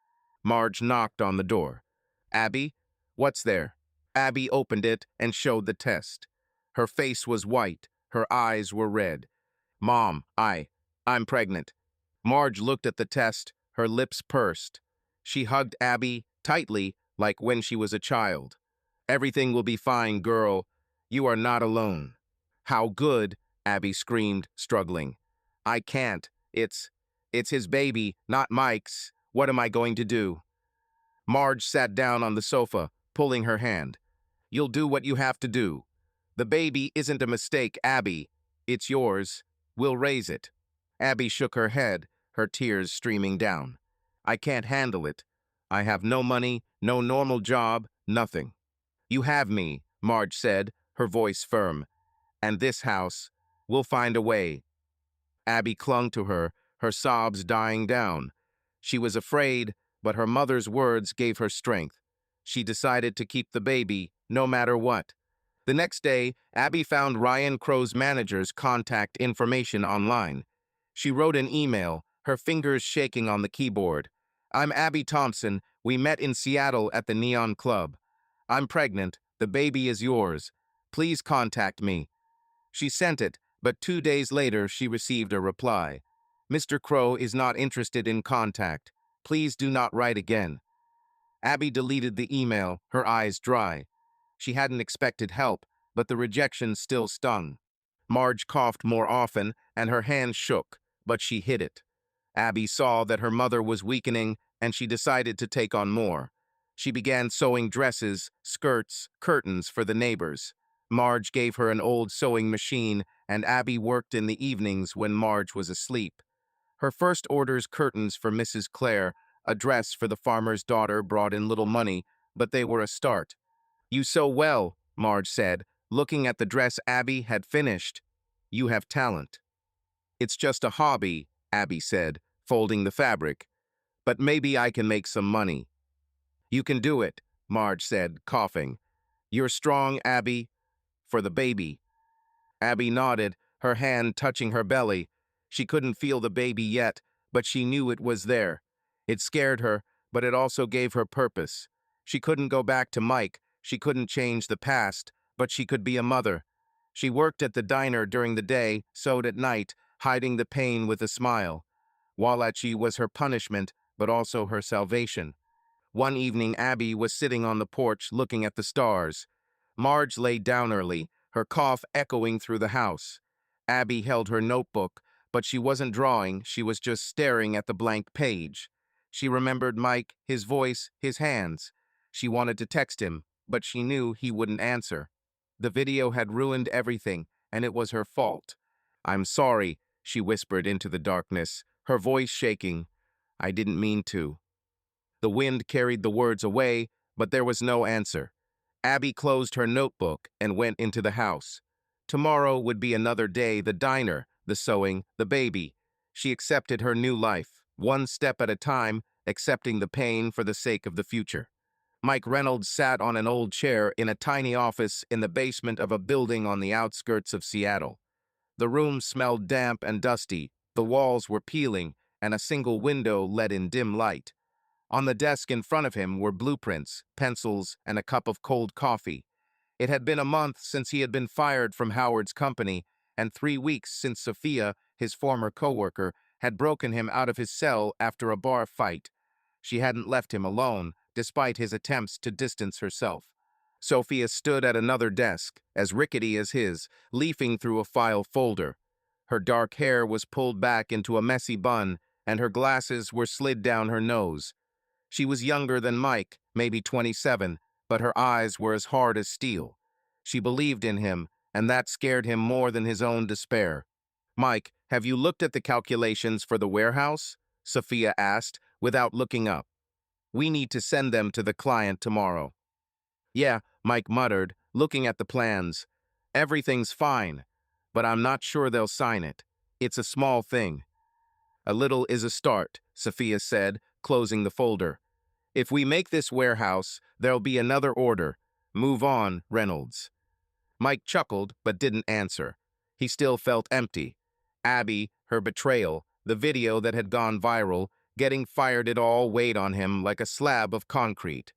Marge knocked on the door. "Abby? What's there?" Abby opened it and showed the test. Her face was white, her eyes were red. "Mom, I'm pregnant." Marge looked at the test, her lips pursed. She hugged Abby tightly, like when she was a child. Everything will be fine, girl. You are not alone. How good, Abby screamed, struggling. I can't. It's his baby, not Mike's. What am I going to do? Marge sat down on the sofa, pulling her hand. You'll do what you have to do. The baby isn't a mistake, Abby. It's yours. We'll raise it. Abby shook her head, her tears streaming down. I can't handle it. I have no money, no normal job, nothing. You have me, Marge said, her voice firm. And this house. We'll find a way. Abby clung to her sobs dying down. She was afraid, but her mother's words gave her strength. She decided to keep the baby, no matter what. The next day, Abby found Ryan Crow's manager's contact information online. She wrote an email, her fingers shaking on the keyboard. I'm Abby Thompson. We met in Seattle at the Neon Club. I'm pregnant. The baby is yours. Please contact me. She sent it, but 2 days later she received a reply. Mr. Crow is not interested in contact. Please do not write again. Abby deleted the email, her eyes dry. She hadn't expected help, but the rejection still stung. Marge coughed more often, and her hands shook, but she hid it. Abby saw that her mother was weakening, and she decided to take on more. She began sewing dresses, skirts, curtains for the neighbors. Marge gave her an old sewing machine, and Abby worked in the evenings when Marge was asleep. Her first order's curtains for Mrs. Clare, a dress for the farmer's daughter, brought in little money, but they were a start. You sew well, Marge said, looking at the dress Abby had finished. You have talent. It's just a hobby, Abby said, folding the fabric. But maybe I can make some money. You can do it, Marge said, coughing. You're strong, Abby. For the baby. Abby nodded, her hand touching her belly. She couldn't feel the baby yet, but she knew it was there. It scared her, but it also gave her purpose. She couldn't go back to Mike, she couldn't change the past, but she could be a mother. She worked at the diner during the day, sewed at night, hiding the pain with a smile. Wallachi was her punishment, but also her salvation. One evening, Abby was sitting on the porch looking at the stars. Marge lay down early, her cough echoing through the house. Abby held her notebook, but she wasn't drawing, she was just staring at the blank page. She remembered Mike, his voice, his hands. She wanted to text him, but she knew he wouldn't answer. The video had ruined everything, and it was her fault. I'm sorry, she whispered into the darkness, her voice shaking. I didn't mean to. The wind carried the words away, but there was no answer. Abby closed her notebook and went into the house. Tomorrow would be another day, the diner, the sewing, the baby. She accepted her new life, one step at a time, accepting the pain for the sake of the future. Mike Reynolds sat on an old chair in a tiny office in the basement of a building on the outskirts of Seattle. The room smelled damp and dusty, the walls were peeling, and a single window let in dim light. On the desk in front of him were blueprints, pencils, and a cup of cold coffee. It had been a month since he had been fired from Howard's company, and 3 weeks since Sophia, his former coworker, had broken him out of his cell after a bar fight. She hadn't left him alone, despite his attempts to distance herself. Sophia stood at another desk, as rickety as his, leafing through a file folder. Her dark hair was pulled back into a messy bun, and her glasses were slid down her nose. She was younger than Mike, maybe 27, but her eyes were as hard as steel. She believed in him, and that scared him more than his own despair. Mike, have you looked at the calculations for the warehouse? Sophia asked, without looking up. We need to send them to the client tomorrow. Yeah, Mike muttered, looking at the plans. Everything's fine, but I'm not sure they'll sign it. It's a small thing. A little is a start, Sophia said, closing the folder. If we make this warehouse, there'll be another order. Move on, Reynolds. Mike chuckled, but didn't answer. He still felt empty. Abby, her betrayal, the video that had gone viral, getting fired, it all weighed on him like a slab of concrete.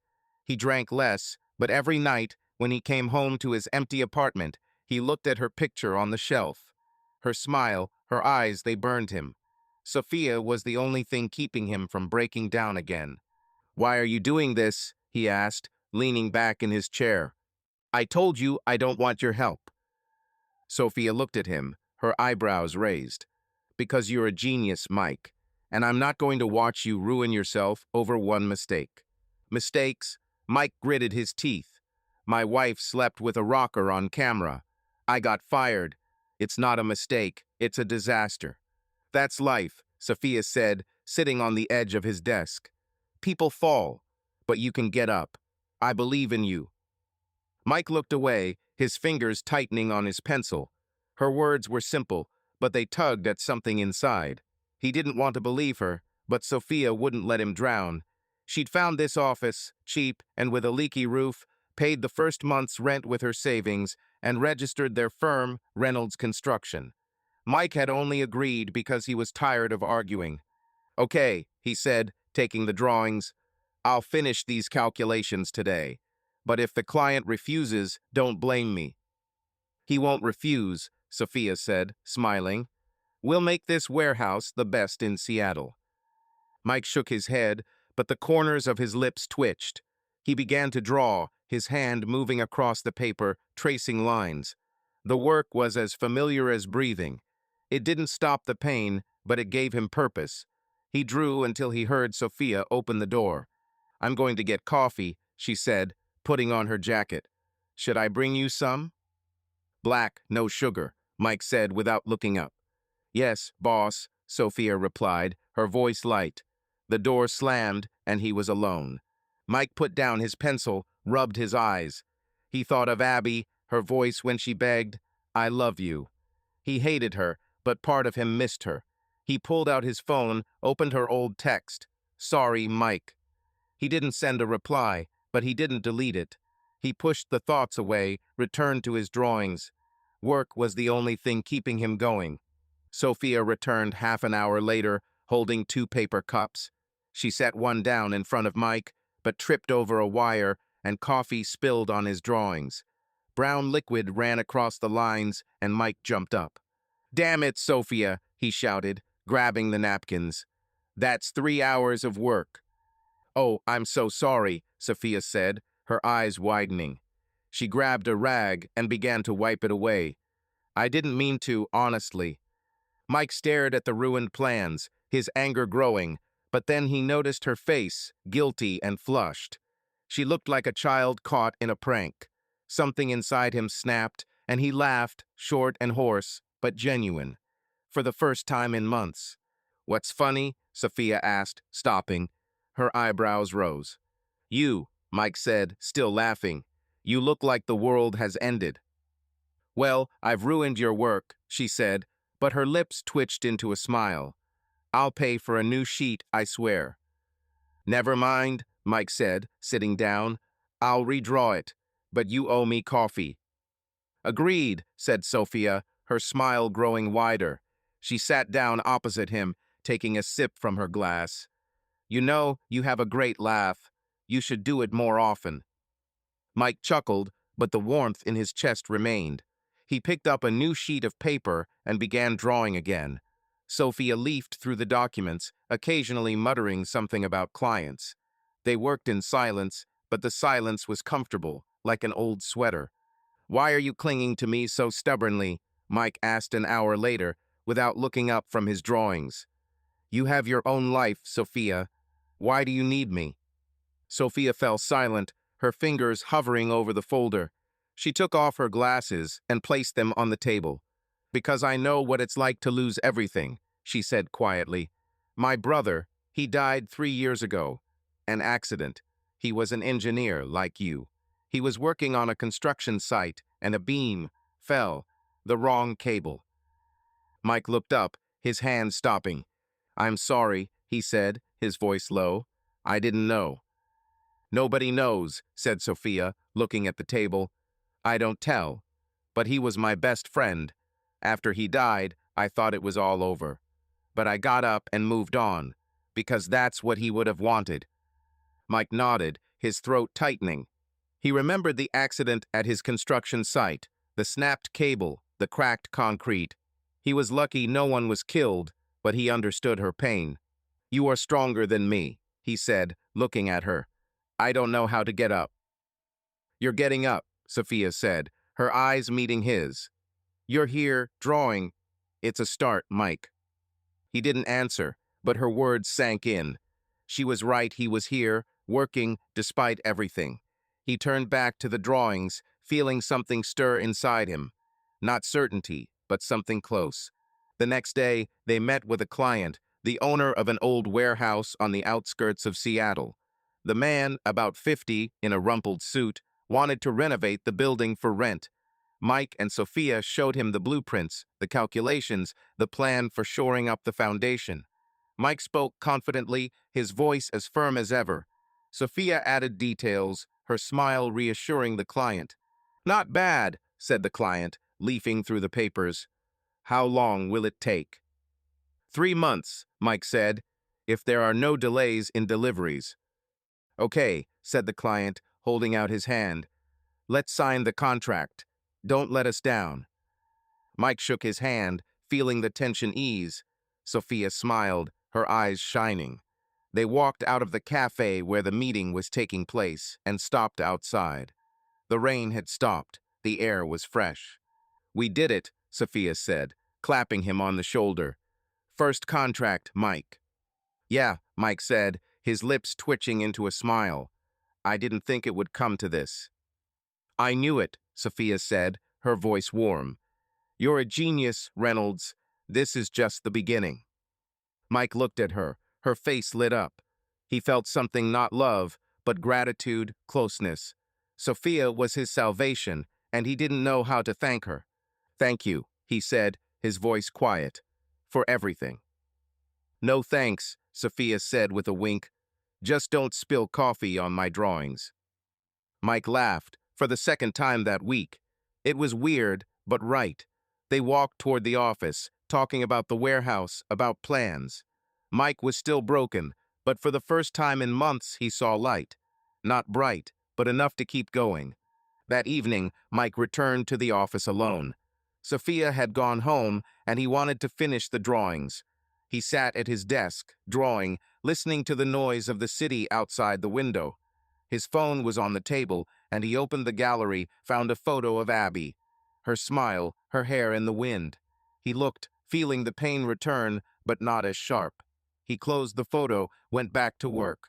He drank less, but every night, when he came home to his empty apartment, he looked at her picture on the shelf. Her smile, her eyes, they burned him. Sophia was the only thing keeping him from breaking down again. Why are you doing this? he asked, leaning back in his chair. I told you I don't want your help. Sophia looked at him, her eyebrows raised. Because you're a genius, Mike, and I'm not going to watch you ruin yourself over one mistake. Mistakes? Mike gritted his teeth. My wife slept with a rocker on camera. I got fired. It's not a mistake, it's a disaster. That's life, Sophia said, sitting on the edge of his desk. People fall, but you can get up. I believe in you. Mike looked away, his fingers tightening on his pencil. Her words were simple, but they tugged at something inside. He didn't want to believe her, but Sophia wouldn't let him drown. She'd found this office, cheap and with a leaky roof, paid the first month's rent with her savings, and registered their firm, Reynolds Construction. Mike had only agreed because he was tired of arguing. Okay, he said, taking the drawings. I'll finish these calculations today. But if the client refuses, don't blame me. He won't refuse, Sophia said, smiling. We'll make this warehouse the best in Seattle. Mike shook his head, but the corners of his lips twitched. He began to draw, his hand moving across the paper, tracing lines. The work was as familiar as breathing. It didn't stop the pain, but it gave him purpose. He drew until he heard Sophia open the door. I'm going to get coffee, she said, putting on her jacket. Should I bring you some? Black, no sugar, Mike said without looking up. Yes, boss, Sophia replied, her voice light. The door slammed, and he was alone. Mike put down his pencil, rubbed his eyes. He thought of Abby, her voice when she begged, I love you. He hated her, but part of him missed her. He pulled out his phone, opened her old text. Sorry, Mike. He didn't send a reply, but he didn't delete it. He pushed the thoughts away, returned to his drawings. Work was the only thing keeping him going. Sophia returned half an hour later, holding 2 paper cups. She set one down in front of Mike, but tripped over a wire, and coffee spilled on his drawings. Brown liquid ran across the lines, and Mike jumped up. Damn it, Sophia, he shouted, grabbing the napkins. That's 3 hours of work. Oh, I'm so sorry, Sophia said, her eyes widening. She grabbed a rag and began to wipe it away. I didn't mean to, honestly. Mike stared at the ruined plans, his anger growing, but then he noticed her face, guilty and flushed. She looked like a child caught in a prank. Something inside him snapped, and he laughed, short and hoarse, but genuine. For the first time in months. What's funny? Sophia asked, stopping. Her eyebrows rose. You, Mike said, still laughing. You look like the world has ended. Well, I've ruined your work, she said, but her lips twitched into a smile. I'll pay for a new sheet, I swear. Never mind, Mike said, sitting down. I'll redraw it, but you owe me coffee. Agreed, said Sophia, her smile growing wider. She sat down opposite him, taking a sip from her glass. You know, you have a great laugh. You should do it more often. Mike chuckled, but the warmth in his chest remained. He picked up a new sheet of paper and began drawing again. Sophia leafed through the documents, occasionally muttering something about clients. They worked in silence, but the silence was comfortable, like an old sweater. Why are you clinging to me so stubbornly? Mike asked an hour later, without looking up from his drawings. You have your own life, Sophia. Why do you need me? Sophia fell silent, her fingers hovering over the folder. She took off her glasses and placed them on the table. Because I know what it's like to lose everything, she said quietly. My brother, he died 3 years ago. An accident. He was an engineer like you. He was working on a construction site and a beam fell, the wrong cable. Mike looked up, his hand stopping. I'm sorry, he said, his voice low. I didn't know. Nobody knows, said Sophia, looking at the table. I don't tell. But he was my best friend. After he died, I thought it was all over. But I got up and moved on, because that's what he would have wanted. Mike nodded, his throat tightening. He remembered the accident at his construction site, the snapped cable, the cracked concrete. He was lucky no one was killed, but he understood her pain. You are stronger than me, he said, looking at her. I don't know how to get up. You're getting up, Sophia said, her eyes meeting his. You're here, drawing. It's a start, Mike. He didn't answer, but her words sank in. She was right, he was here, working despite everything. He turned back to the drawings, feeling something stir inside him. Not certainty, but something close. The next day, they met with a client, the owner of an old warehouse on the outskirts of Seattle. The man, about 50, in a rumpled suit, wanted to renovate the building for rent. Mike and Sophia showed him the blueprints, the calculations, the plan for shoring up the foundation. Mike spoke confidently, his voice as firm as ever. Sophia added details, her smile reassuring the client. Not bad, said the client, leafing through the papers. How long will it take? 3 months, Mike said, if there are no delays in deliveries. Okay, said the client, holding out his hand. Let's sign the contract. Don't let us down. Mike shook his hand, feeling the tension ease. Sophia smiled, her eyes shining. They walked out of the cafe where the meeting was taking place and stopped outside. The rain had stopped. The air was fresh. We did it, Sophia said, clapping him on the shoulder. First contract, Mike. Yeah, Mike said, his lips twitching into a smile. I didn't think it would come to this. I knew it, Sophia said, her voice warm. You're a genius, Reynolds. This is just the beginning. Mike looked at her. Her face lit up. He felt something not love, but gratitude, closeness. Sophia was his salvation, and he didn't know how to thank her. Thank you, he said, his voice quiet, for everything. No thanks, Sophia said with a wink. Just don't spill coffee on my drawings. Mike laughed, for the second time that week. It was weird, but right. They walked toward the office, talking about the warehouse, about plans. Mike was still broken, but for the first time in months he saw light. Not bright, but enough to keep going. That evening, Mike returned to the office alone. Sophia had gone home, and he wanted to finish the drawings. He sat at his desk, drawing, listening to the noise of the city outside the window. His phone was on the table, and he opened the gallery, found a photo of Abby. Her smile, her hair in the wind. He looked, feeling the pain return, but not as sharp. He closed the photo, went back to work.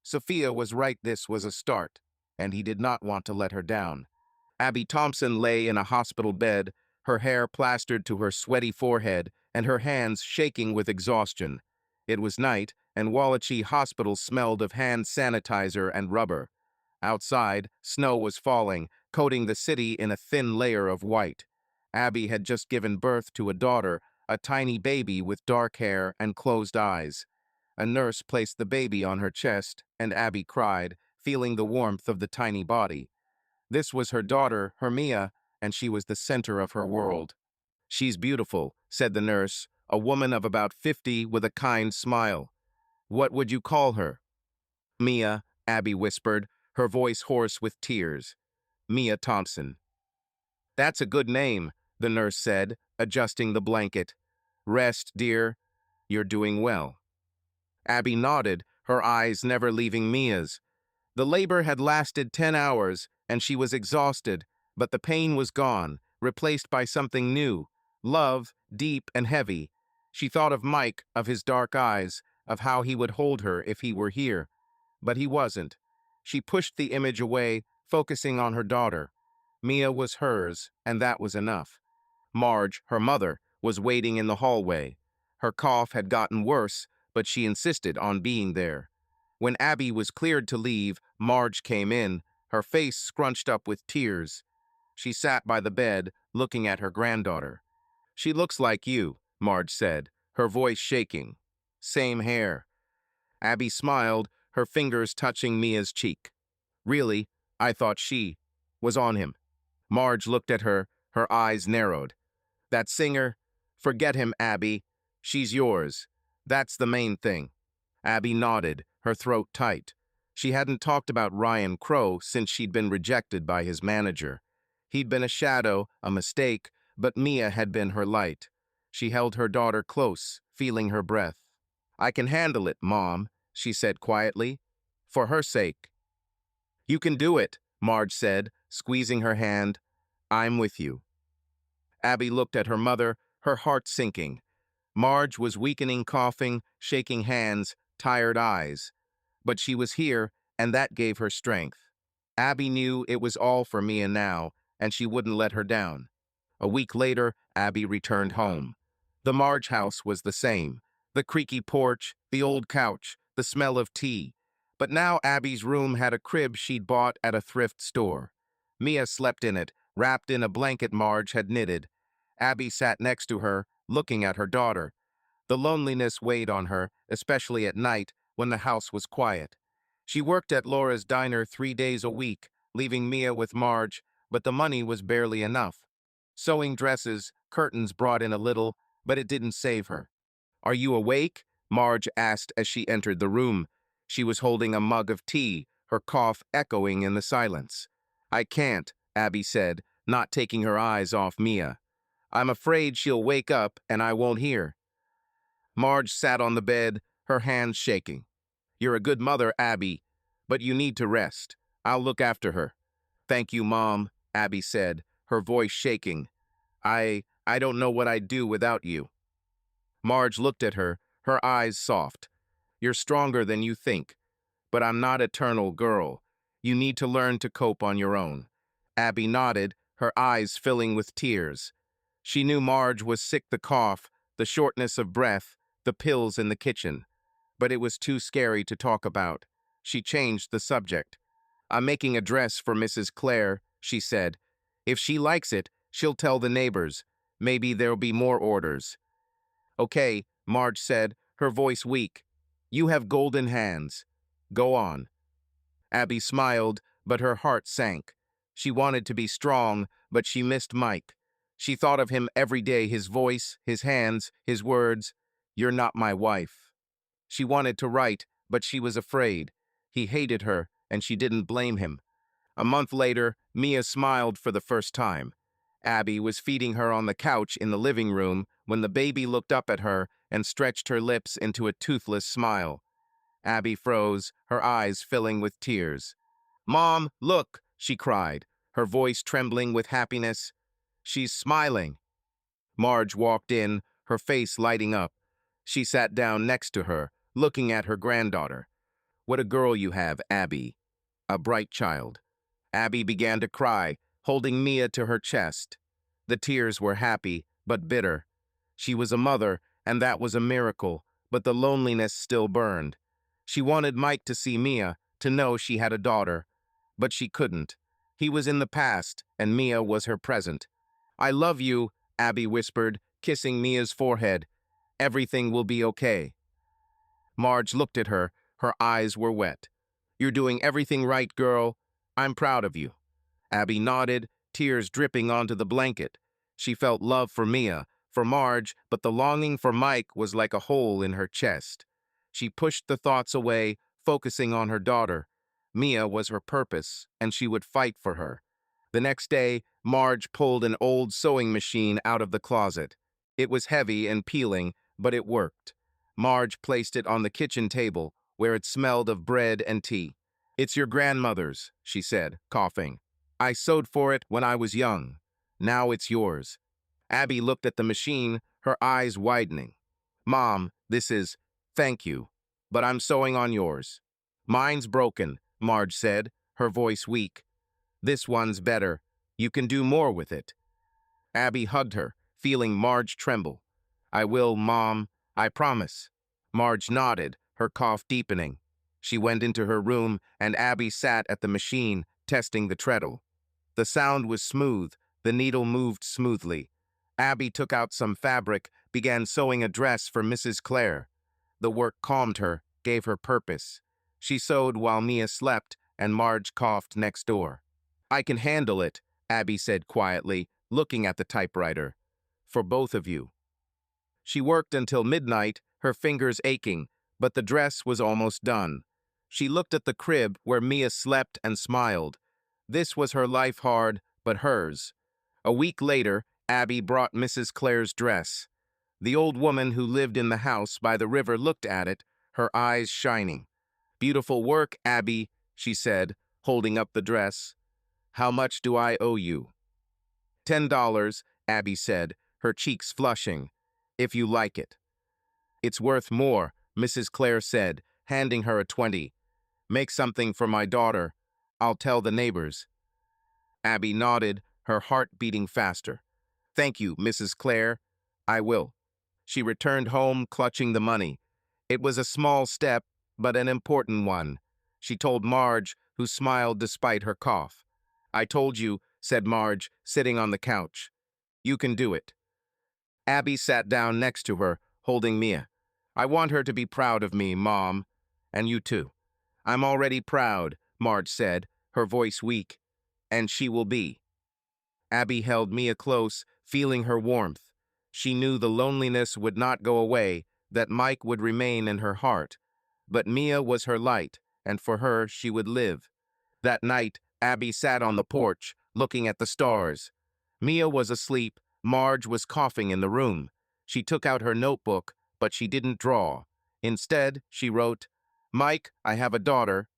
Sophia was right, this was a start, and he did not want to let her down. Abby Thompson lay in a hospital bed, her hair plastered to her sweaty forehead, and her hands shaking with exhaustion. It was night, and Walachee Hospital smelled of hand sanitizer and rubber. Outside, snow was falling, coating the city in a thin layer of white. Abby had just given birth to a daughter, a tiny baby with dark hair and closed eyes. A nurse placed the baby on her chest, and Abby cried, feeling the warmth of the tiny body. This was her daughter, Hermia, and she was the center of her world. She's beautiful, said the nurse, a woman of about 50 with a kind smile. What would you call her? Mia, Abby whispered, her voice hoarse with tears. Mia Thompson. That's a good name, the nurse said, adjusting the blanket. Rest, dear. You're doing well. Abby nodded, her eyes never leaving Mia's. The labor had lasted 10 hours, and she was exhausted, but the pain was gone, replaced by something new. Love, deep and heavy. She thought of Mike, of his dark eyes, of how he would hold her if he were here. But he wasn't. She pushed the image away, focusing on her daughter. Mia was hers, and that was enough. Marge, her mother, was waiting in the hallway. Her cough had gotten worse, but she insisted on being there. When Abby was cleared to leave, Marge came in, her face scrunched up with tears. She sat by the bed, looking at her granddaughter. She looks like you, Marge said, her voice shaking. Same hair. Abby smiled, her fingers touching Mia's cheek. Really, I thought she was on him. Marge looked at her, her eyes narrowed. That singer? Forget him, Abby. She's yours. That's the main thing. Abby nodded, her throat tight. She hadn't talked about Ryan Crow since she'd been rejected by his manager. He'd been a shadow, a mistake, but Mia had been her light. She held her daughter close, feeling her breath. I can handle it, Mom, she said quietly. For her sake. You can do it, Marge said, squeezing her hand. I'm with you. Abby looked at her mother, her heart sinking. Marge was weakening, coughing, shaking hands, tired eyes. But she was here, and that gave her strength. Abby knew it was all for Mia now, and she wouldn't let her down. A week later, Abby returned home. The Marge house was the same. The creaky porch, the old couch, the smell of tea. But now Abby's room had a crib she'd bought at a thrift store. Mia slept in it, wrapped in a blanket Marge had knitted. Abby sat next to her, looking at her daughter. The loneliness weighed on her, especially at night when the house was quiet. She worked at Laura's diner 3 days a week, leaving Mia with Marge, but the money was barely enough. Sewing dresses, curtains brought in a little, but it didn't save her. Are you awake? Marge asked as she entered the room. She was holding a mug of tea, her cough echoing in the silence. I can't, Abby said, not taking her eyes off Mia. I'm afraid she'll wake up and I won't hear. Marge sat on the bed, her hands shaking. You're a good mother, Abby, but you need to rest. I'll look after her. Thank you, Mom, Abby said, her voice shaking. I don't know what I'd do without you. Marge looked at her, her eyes soft. You're stronger than you think, but I'm not eternal, girl. You need to learn to cope on your own. Abby nodded, her eyes filling with tears. She knew Marge was sick, the cough, the shortness of breath, the pills in the kitchen. But it was too scary to talk about. She changed the subject. I'm making a dress for Mrs. Clare, she said. If she likes it, she'll tell the neighbors. Maybe there'll be more orders. Okay, Marge said, her voice weak. You have golden hands. Go on. Abby smiled, but her heart sank. She wanted to be strong, but she missed Mike. She thought of him every day, his voice, his hands, his words. You're not my wife. She wanted to write, but she was afraid. He hated her, and she didn't blame him. A month later, Mia smiled for the first time. Abby was feeding her on the couch in the living room when the baby looked up at her and stretched her lips into a toothless smile. Abby froze, her eyes filling with tears. Mom, look, she cried, her voice trembling with happiness. She's smiling. Marge walked in, her face lighting up. She sat down next to her, looking at her granddaughter. What a girl you have, Abby. A bright child. Abby began to cry, holding Mia to her chest. The tears were happy, but bitter. She was a mother, and that was a miracle, but the loneliness still burned. She wanted Mike to see Mia, to know she had a daughter. But she couldn't. He was in the past, and Mia was her present. I love you, Abby whispered, kissing Mia's forehead. Everything will be okay. Marge looked at her. Her eyes were wet. You're doing everything right, girl. I'm proud of you. Abby nodded, tears dripping onto the blanket. She felt love for Mia, for Marge, but the longing for Mike was like a hole in her chest. She pushed the thoughts away, focusing on her daughter. Mia was her purpose, and she would fight for her. The next day, Marge pulled an old sewing machine out of the closet. It was heavy and peeling, but it worked. Marge placed it on the kitchen table, where it smelled of bread and tea. It's your grandmother's, she said, coughing. I sewed for it when I was young. Now it's yours. Abby looked at the machine, her eyes widening. Mom, this is, thank you, but I'm sewing on yours. Mine's broken, Marge said, her voice weak. This one's better. You can do more with it. Abby hugged her, feeling Marge tremble. I will, Mom. I promise. Marge nodded, her cough deepening. She went into her room, and Abby sat at the machine, testing the treadle. The sound was smooth. The needle moved smoothly. Abby took out some fabric, began sewing a dress for Mrs. Clare. The work calmed her, gave her purpose. She sewed while Mia slept, and Marge coughed next door. I can handle it, Abby said quietly, looking at the typewriter. For both of you. She worked until midnight, her fingers aching, but the dress was almost done. She looked at the crib where Mia slept and smiled. This was her life hard, but hers. A week later, Abby brought Mrs. Clare's dress. The old woman who lived in the house by the river looked at it, her eyes shining. Beautiful work, Abby, she said, holding up the dress. How much do I owe you? $10, Abby said, her cheeks flushing. If you like it. It's worth more, Mrs. Clare said, handing her a 20. Make something for my daughter. I'll tell the neighbors. Abby nodded, her heart beating faster. Thank you, Mrs. Clare. I will. She returned home, clutching the money. It was a small step, but an important one. She told Marge, who smiled despite her cough. I told you, said Marge, sitting on the couch. You can do it. Abby sat down next to her, holding Mia. I want her to be proud of me, Mom. And you too. I'm already proud, Marge said, her voice weak. And she will be. Abby held Mia close, feeling her warmth. She knew the loneliness would not go away, that Mike would remain in her heart. But Mia was her light, and for her she would live. That night, Abby sat on the porch, looking at the stars. Mia was asleep. Marge was coughing in the room. She took out her notebook, but she didn't draw. Instead, she wrote, Mike, I have a daughter.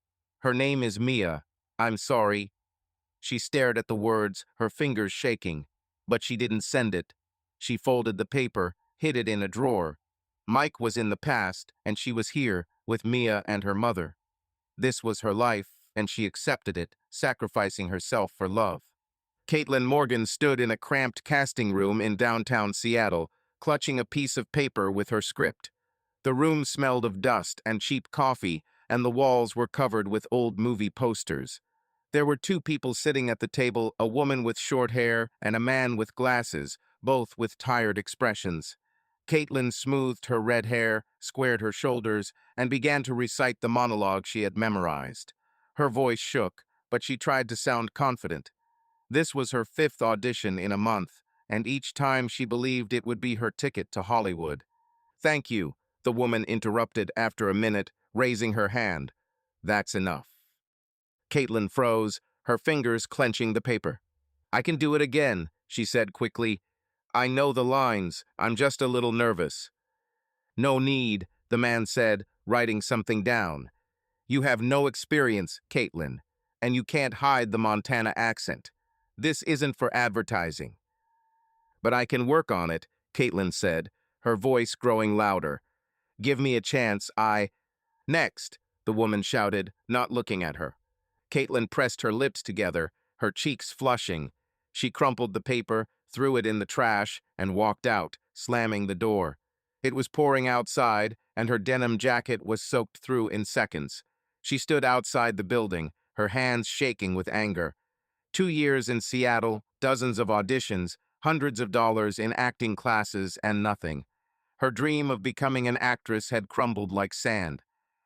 Her name is Mia. I'm sorry. She stared at the words, her fingers shaking, but she didn't send it. She folded the paper, hid it in a drawer. Mike was in the past, and she was here, with Mia and her mother. This was her life, and she accepted it, sacrificing herself for love. Caitlin Morgan stood in a cramped casting room in downtown Seattle, clutching a piece of paper with her script. The room smelled of dust and cheap coffee, and the walls were covered with old movie posters. There were two people sitting at the table, a woman with short hair and a man with glasses, both with tired expressions. Caitlin smoothed her red hair, squared her shoulders, and began to recite the monologue she had memorized. Her voice shook, but she tried to sound confident. This was her 5th audition in a month, and each time she believed it would be her ticket to Hollywood. Thank you, the woman interrupted after a minute, raising her hand. That's enough. Caitlin froze, her fingers clenching the paper. I can do it again, she said quickly. I know the lines. I'm just a little nervous. No need, the man said, writing something down. You have no experience, Caitlin, and you can't hide the Montana accent. This isn't for advertising. But I can work on it, Caitlin said, her voice growing louder. Give me a chance, Next, the woman shouted, not looking at her. Caitlin pressed her lips together, her cheeks flushing. She crumpled the paper, threw it in the trash, and walked out, slamming the door. It was pouring outside, and her denim jacket was soaked through in seconds. She stood outside the building, her hands shaking with anger. 2 years in Seattle, dozens of auditions, hundreds of dollars in acting classes, and nothing. Her dream of becoming an actress had crumbled like sand.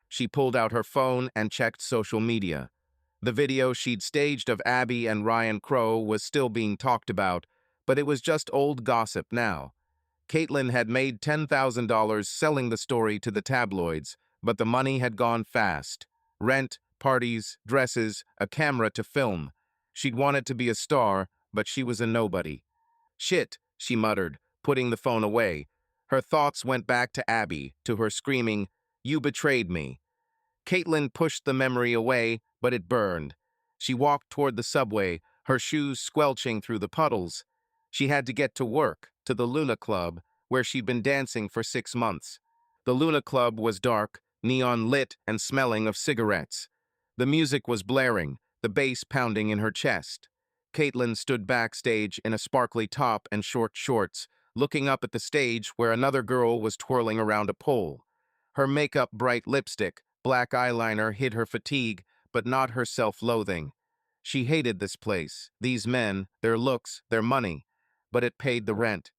She pulled out her phone and checked social media. The video she'd staged of Abby and Ryan Crowe was still being talked about, but it was just old gossip now. Caitlin had made $10,000 selling the story to the tabloids, but the money had gone fast. Rent, parties, dresses, a camera to film. She'd wanted to be a star, but she was a nobody. Shit, she muttered, putting the phone away. Her thoughts went back to Abby, to her screaming, You betrayed me. Caitlin pushed the memory away, but it burned. She walked toward the subway, her shoes squelching through the puddles. She had to get to work, to the Luna Club, where she'd been dancing for 6 months. The Luna Club was dark, neon lit and smelling of cigarettes. The music was blaring, the bass pounding in her chest. Caitlin stood backstage in a sparkly top and short shorts, looking up at the stage where another girl was twirling around a pole. Her makeup bright lipstick, black eyeliner hid her fatigue, but not her self-loathing. She hated this place, these men, their looks, their money, but it paid the rent.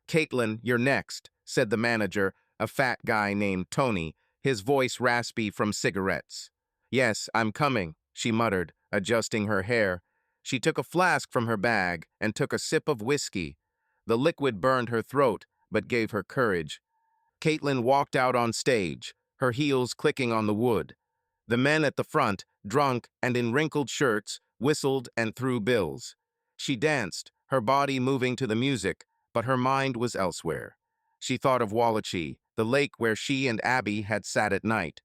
Caitlin, you're next, said the manager, a fat guy named Tony, his voice raspy from cigarettes. Yes, I'm coming, she muttered, adjusting her hair. She took a flask from her bag and took a sip of whiskey. The liquid burned her throat, but gave her courage. Caitlin walked out on stage, her heels clicking on the wood. The men at the front, drunk and in wrinkled shirts, whistled and threw bills. She danced, her body moving to the music, but her mind was elsewhere. She thought of Wallachie, the lake where she and Abby had sat at night.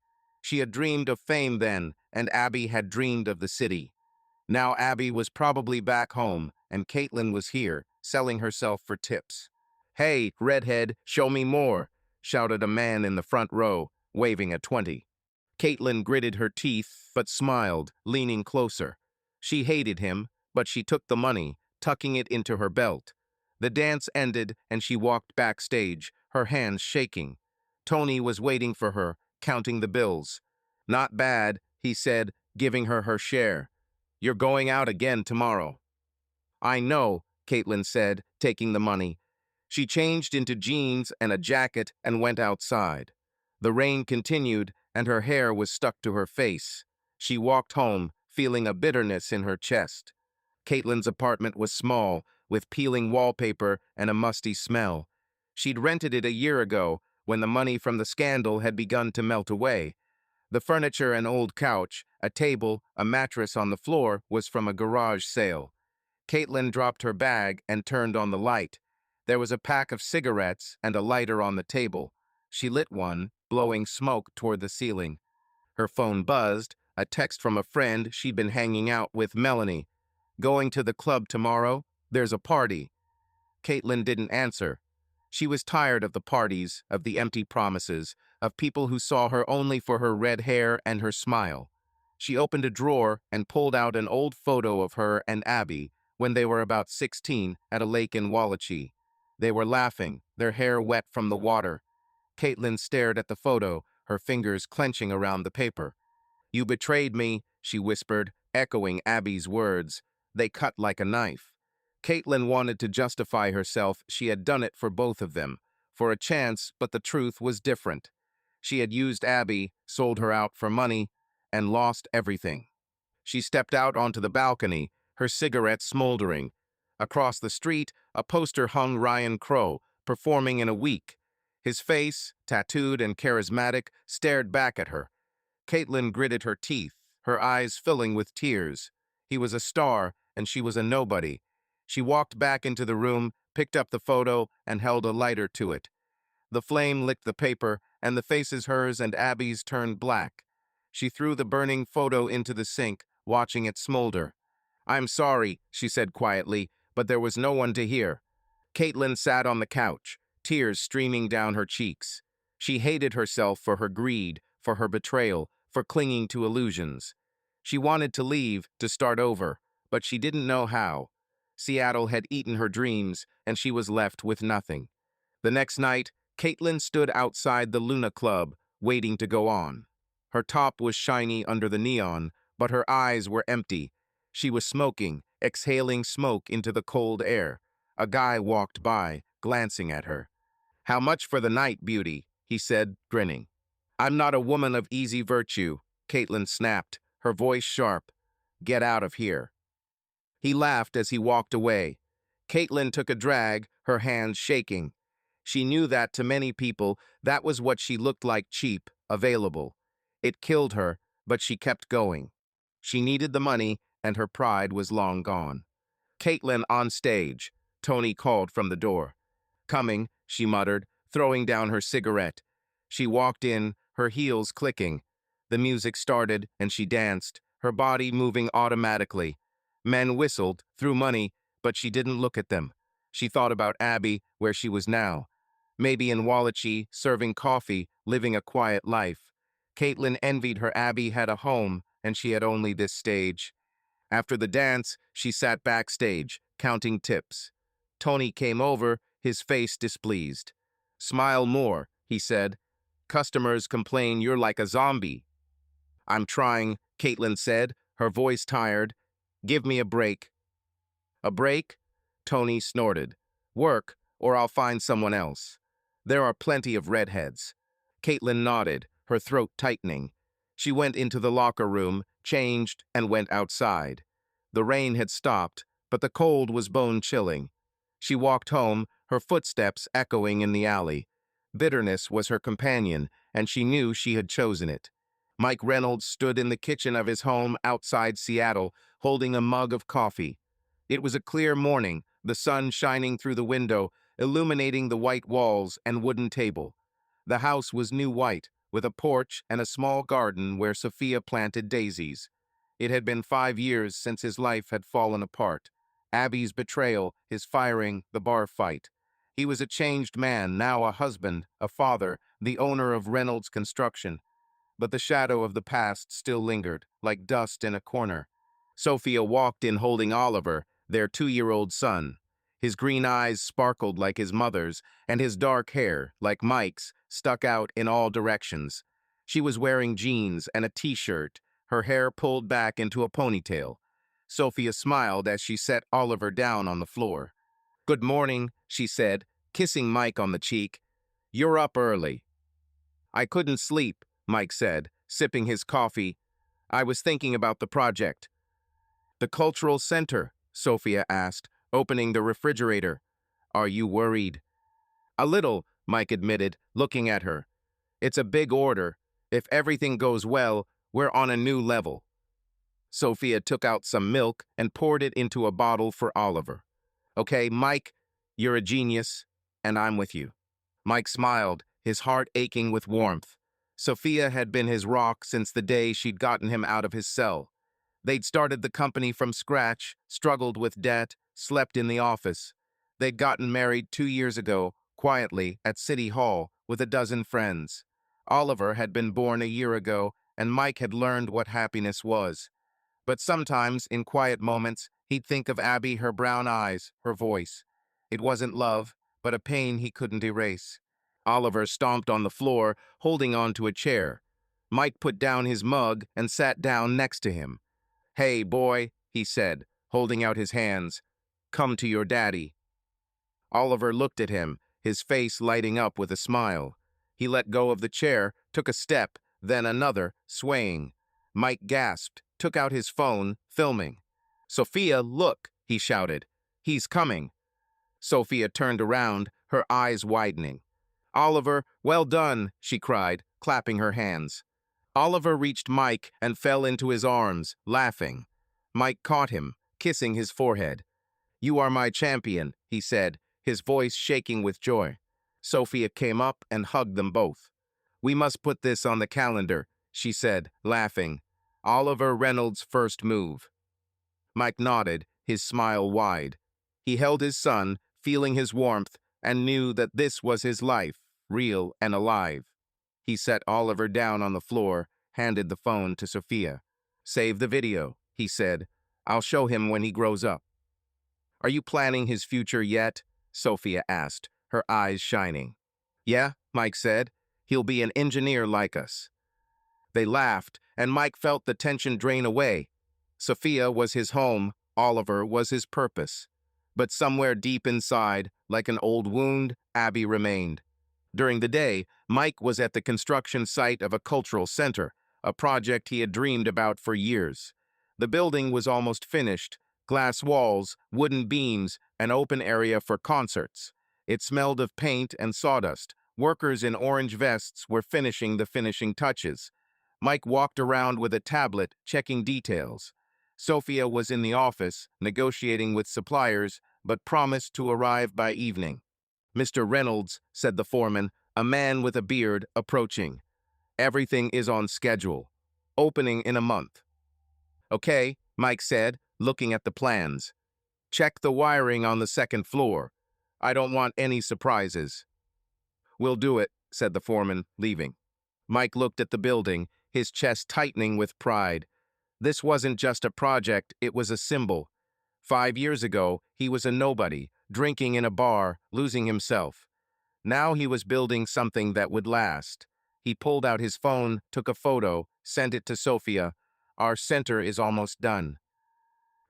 She had dreamed of fame then, and Abby had dreamed of the city. Now Abby was probably back home, and Caitlin was here, selling herself for tips. "Hey, redhead, show me more," shouted a man in the front row, waving a 20. Caitlin gritted her teeth, but smiled, leaning closer. She hated him, but she took the money, tucking it into her belt. The dance ended, and she walked backstage, her hands shaking. Tony was waiting for her, counting the bills. "Not bad," he said, giving her her share. "You're going out again tomorrow." "I know," Caitlin said, taking the money. She changed into jeans and a jacket and went outside. The rain continued, and her hair was stuck to her face. She walked home, feeling a bitterness in her chest. Caitlin's apartment was small, with peeling wallpaper and a musty smell. She'd rented it a year ago, when the money from the scandal had begun to melt away. The furniture, an old couch, a table, a mattress on the floor, was from a garage sale. Caitlin dropped her bag and turned on the light. There was a pack of cigarettes and a lighter on the table. She lit one, blowing smoke toward the ceiling. Her phone buzzed, a text from a friend she'd been hanging out with, Melanie. "Going to the club tomorrow? There's a party." Caitlin didn't answer. She was tired of the parties, of the empty promises, of people who saw her only for her red hair and her smile. She opened a drawer and pulled out an old photo of her and Abby when they were about 16 at a lake in Wallachie. They were laughing, their hair wet from the water. Caitlin stared at the photo, her fingers clenching around the paper. "You betrayed me," she whispered, echoing Abby's words. They cut like a knife. Caitlin wanted to justify herself. She had done it for both of them, for a chance, but the truth was different. She had used Abby, sold her out for money, and lost everything. She stepped out onto the balcony, her cigarette smoldering. Across the street, a poster hung Ryan Crow, performing in a week. His face, tattooed and charismatic, stared back at her. Caitlin gritted her teeth, her eyes filling with tears. He was a star, and she was a nobody. She walked back into the room, picked up the photo, and held a lighter to it. The flame licked the paper, and the faces, hers and Abby's, turned black. She threw the burning photo into the sink, watching it smolder. "I'm sorry," she said quietly, but there was no one to hear. Caitlin sat on the couch, tears streaming down her cheeks. She hated herself for her greed, for her betrayal, for clinging to illusions. She wanted to leave, to start over, but she didn't know how. Seattle had eaten her dreams, and she was left with nothing. The next night, Caitlin stood outside the Luna Club, waiting to go on. Her top was shiny under the neon, but her eyes were empty. She was smoking, exhaling smoke into the cold air. A guy walked by, glancing at her. "How much for the night, beauty?" he said, grinning. "I'm not a woman of easy virtue," Caitlin snapped, her voice sharp. "Get out of here." He laughed as he walked away. Caitlin took a drag, her hands shaking. She knew that to many people, that was what she looked like: cheap, available. It killed her, but she kept going. She needed the money, and her pride was long gone. "Caitlin, on stage," Tony called from the door. "Coming," she muttered, throwing down her cigarette. She walked in, her heels clicking. The music started, and she danced, her body moving automatically. Men whistled, threw money, but she didn't look at them. She thought about Abby, where she was now. Maybe in Wallachie, serving coffee, living a quiet life. Caitlin envied her. Abby had a home, and she had only this stage. After the dance, she sat backstage, counting tips. Tony came over, his face displeased. "Smile more," he said. "Customers complain you're like a zombie." "I'm trying," Caitlin said, her voice tired. "Give me a break." "A break?" Tony snorted. "Work, or I'll find someone else. There are plenty of redheads." Caitlin nodded, her throat tightening. She went into the locker room, changed, and went outside. The rain had stopped, but the cold was bone-chilling. She walked home, her footsteps echoing in the alley. Bitterness was her companion, and she knew she had chosen it. Mike Reynolds stood in the kitchen of his home outside Seattle, holding a mug of coffee. It was a clear morning, the sun shining through the window, illuminating the white walls and wooden table. The house was new white, with a porch and a small garden where Sophia planted daisies. It had been 5 years since his life had fallen apart. Abby's betrayal, his firing, the bar fight. He was a changed man, now a husband, a father, the owner of Reynolds Construction. But the shadow of the past still lingered, like dust in a corner. Sophia walked in holding Oliver, their 2-year-old son. His green eyes sparkled like his mother's, and his dark hair, like Mike's, stuck out in all directions. She was wearing jeans and a t-shirt, her hair pulled back into a ponytail. Sophia smiled as she set Oliver down on the floor. "Good morning," she said, kissing Mike on the cheek. "You're up early." "I couldn't sleep," Mike said, sipping his coffee. "I was thinking about the project." "The cultural center?" Sophia asked, opening the refrigerator. "Are you worried?" "A little," Mike admitted, looking at her. "It's a big order. If everything goes well, we're on a new level." Sophia took out some milk and poured it into a bottle for Oliver. "Okay, Mike, you're a genius, and I'm with you." Mike smiled, his heart aching with warmth. Sophia had been his rock since the day she'd gotten him out of his cell. They'd started the company from scratch, struggled with debt, slept in the office. They'd gotten married 2 years ago, quietly, at City Hall, with a dozen friends. Oliver had been born a year ago, and Mike had learned what happiness was. But sometimes, in quiet moments, he'd think of Abby, her brown eyes, her voice. It wasn't love, but a pain he couldn't erase. Oliver stomped on the floor, holding on to a chair. Mike put down his mug and sat down next to him. "Hey, boy," he said, holding out his hands. "Come to your daddy." Oliver looked at him, his face lighting up with a smile. He let go of the chair, took a step, then another, swaying. Mike gasped, took out his phone, filming. "Sophia, look," he shouted. "He's coming." Sophia turned around, her eyes widening. "Oliver, well done," she cried, clapping her hands. Oliver reached Mike and fell into his arms, laughing. Mike caught him, kissing his forehead. "You are my champion," he said, his voice shaking with joy. Sophia came up and hugged them both. "We must put this on the calendar," she said, laughing. "Oliver Reynolds' first move." Mike nodded, his smile wide. He held his son, feeling his warmth, and knew that this was his life, real and alive. He set Oliver down on the floor, handed the phone to Sophia. "Save the video," he said. "I'll show him when he grows up." "Are you planning his future yet?" Sophia asked, her eyes shining. "Yeah," Mike said. "He'll be an engineer like us." They laughed, and Mike felt the tension drain away. Sophia was his home, Oliver was his purpose. But somewhere deep inside, like an old wound, Abby remained. During the day, Mike was at the construction site of a cultural center, a project he had dreamed about for years. The building was almost finished, glass walls, wooden beams, an open area for concerts. It smelled of paint and sawdust. Workers in orange vests were finishing the finishing touches. Mike walked around with a tablet, checking details. Sophia was in the office, negotiating with suppliers, but promised to arrive by evening. "Mr. Reynolds," said the foreman, a man with a beard, approaching. "Everything is on schedule. Opening in a month." "Okay," Mike said, looking at the plans. "Check the wiring on the second floor. I don't want any surprises." "We'll do it," said the foreman, leaving. Mike looked at the building, his chest tightening with pride. This wasn't just a project, it was a symbol. 5 years ago, he was a nobody, drinking in a bar, losing himself. Now he was building something that would last. He pulled out his phone, took a photo, sent it to Sophia. "Our center is almost done."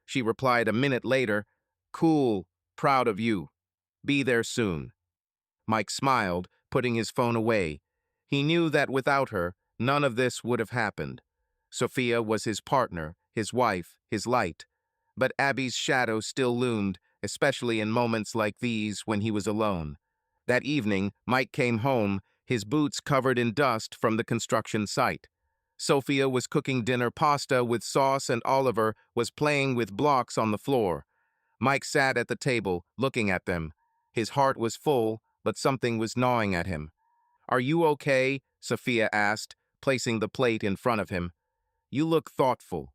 She replied a minute later, "Cool, proud of you. Be there soon." Mike smiled, putting his phone away. He knew that without her, none of this would have happened. Sophia was his partner, his wife, his light. But Abby's shadow still loomed, especially in moments like these when he was alone. That evening, Mike came home, his boots covered in dust from the construction site. Sophia was cooking dinner pasta with sauce and Oliver was playing with blocks on the floor. Mike sat at the table, looking at them. His heart was full, but something was gnawing at him. Are you okay? Sophia asked, placing the plate in front of him. You look thoughtful.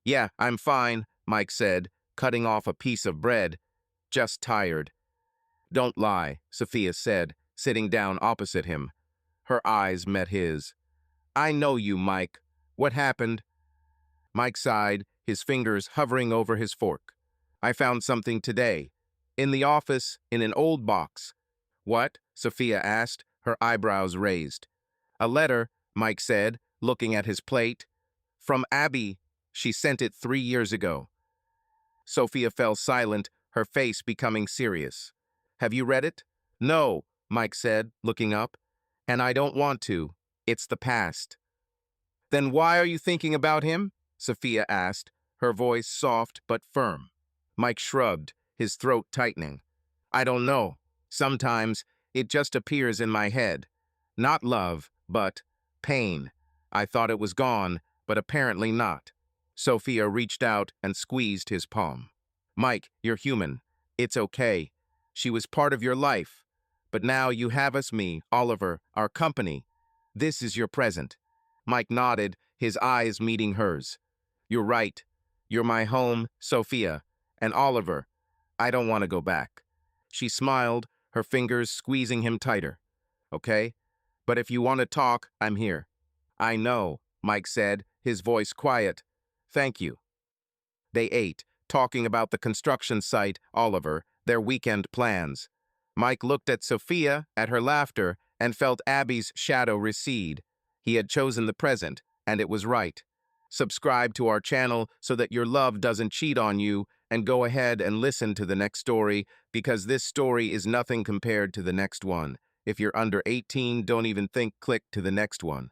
Yeah, I'm fine, Mike said, cutting off a piece of bread. Just tired. Don't lie, Sophia said, sitting down opposite him. Her eyes met his. I know you, Mike. What happened? Mike sighed, his fingers hovering over his fork. I found something today. In the office, in an old box. What? Sophia asked, her eyebrows raised. A letter, Mike said, looking at his plate. From Abby. She sent it 3 years ago. Sophia fell silent, her face becoming serious. Have you read it? No, Mike said, looking up. And I don't want to. It's the past. Then why are you thinking about him? Sophia asked, her voice soft but firm. Mike shrugged, his throat tightening. I don't know. Sometimes it just appears in my head. Not love, but pain. I thought it was gone, but apparently not. Sophia reached out and squeezed his palm. Mike, you're human. It's okay. She was part of your life. But now you have us, me, Oliver, our company. This is your present. Mike nodded, his eyes meeting hers. You're right. You're my home, Sophia. And Oliver, I don't want to go back. She smiled, her fingers squeezing him tighter. Okay? But if you want to talk, I'm here. I know, Mike said, his voice quiet. Thank you. They ate, talking about the construction site, Oliver, their weekend plans. Mike looked at Sophia, at her laughter, and felt Abby's shadow recede. He had chosen the present, and it was right. Subscribe to our channel so that your love doesn't cheat on you, and go ahead and listen to the next story, because this story is nothing compared to the next one. If you're under 18, don't even think click to the next one.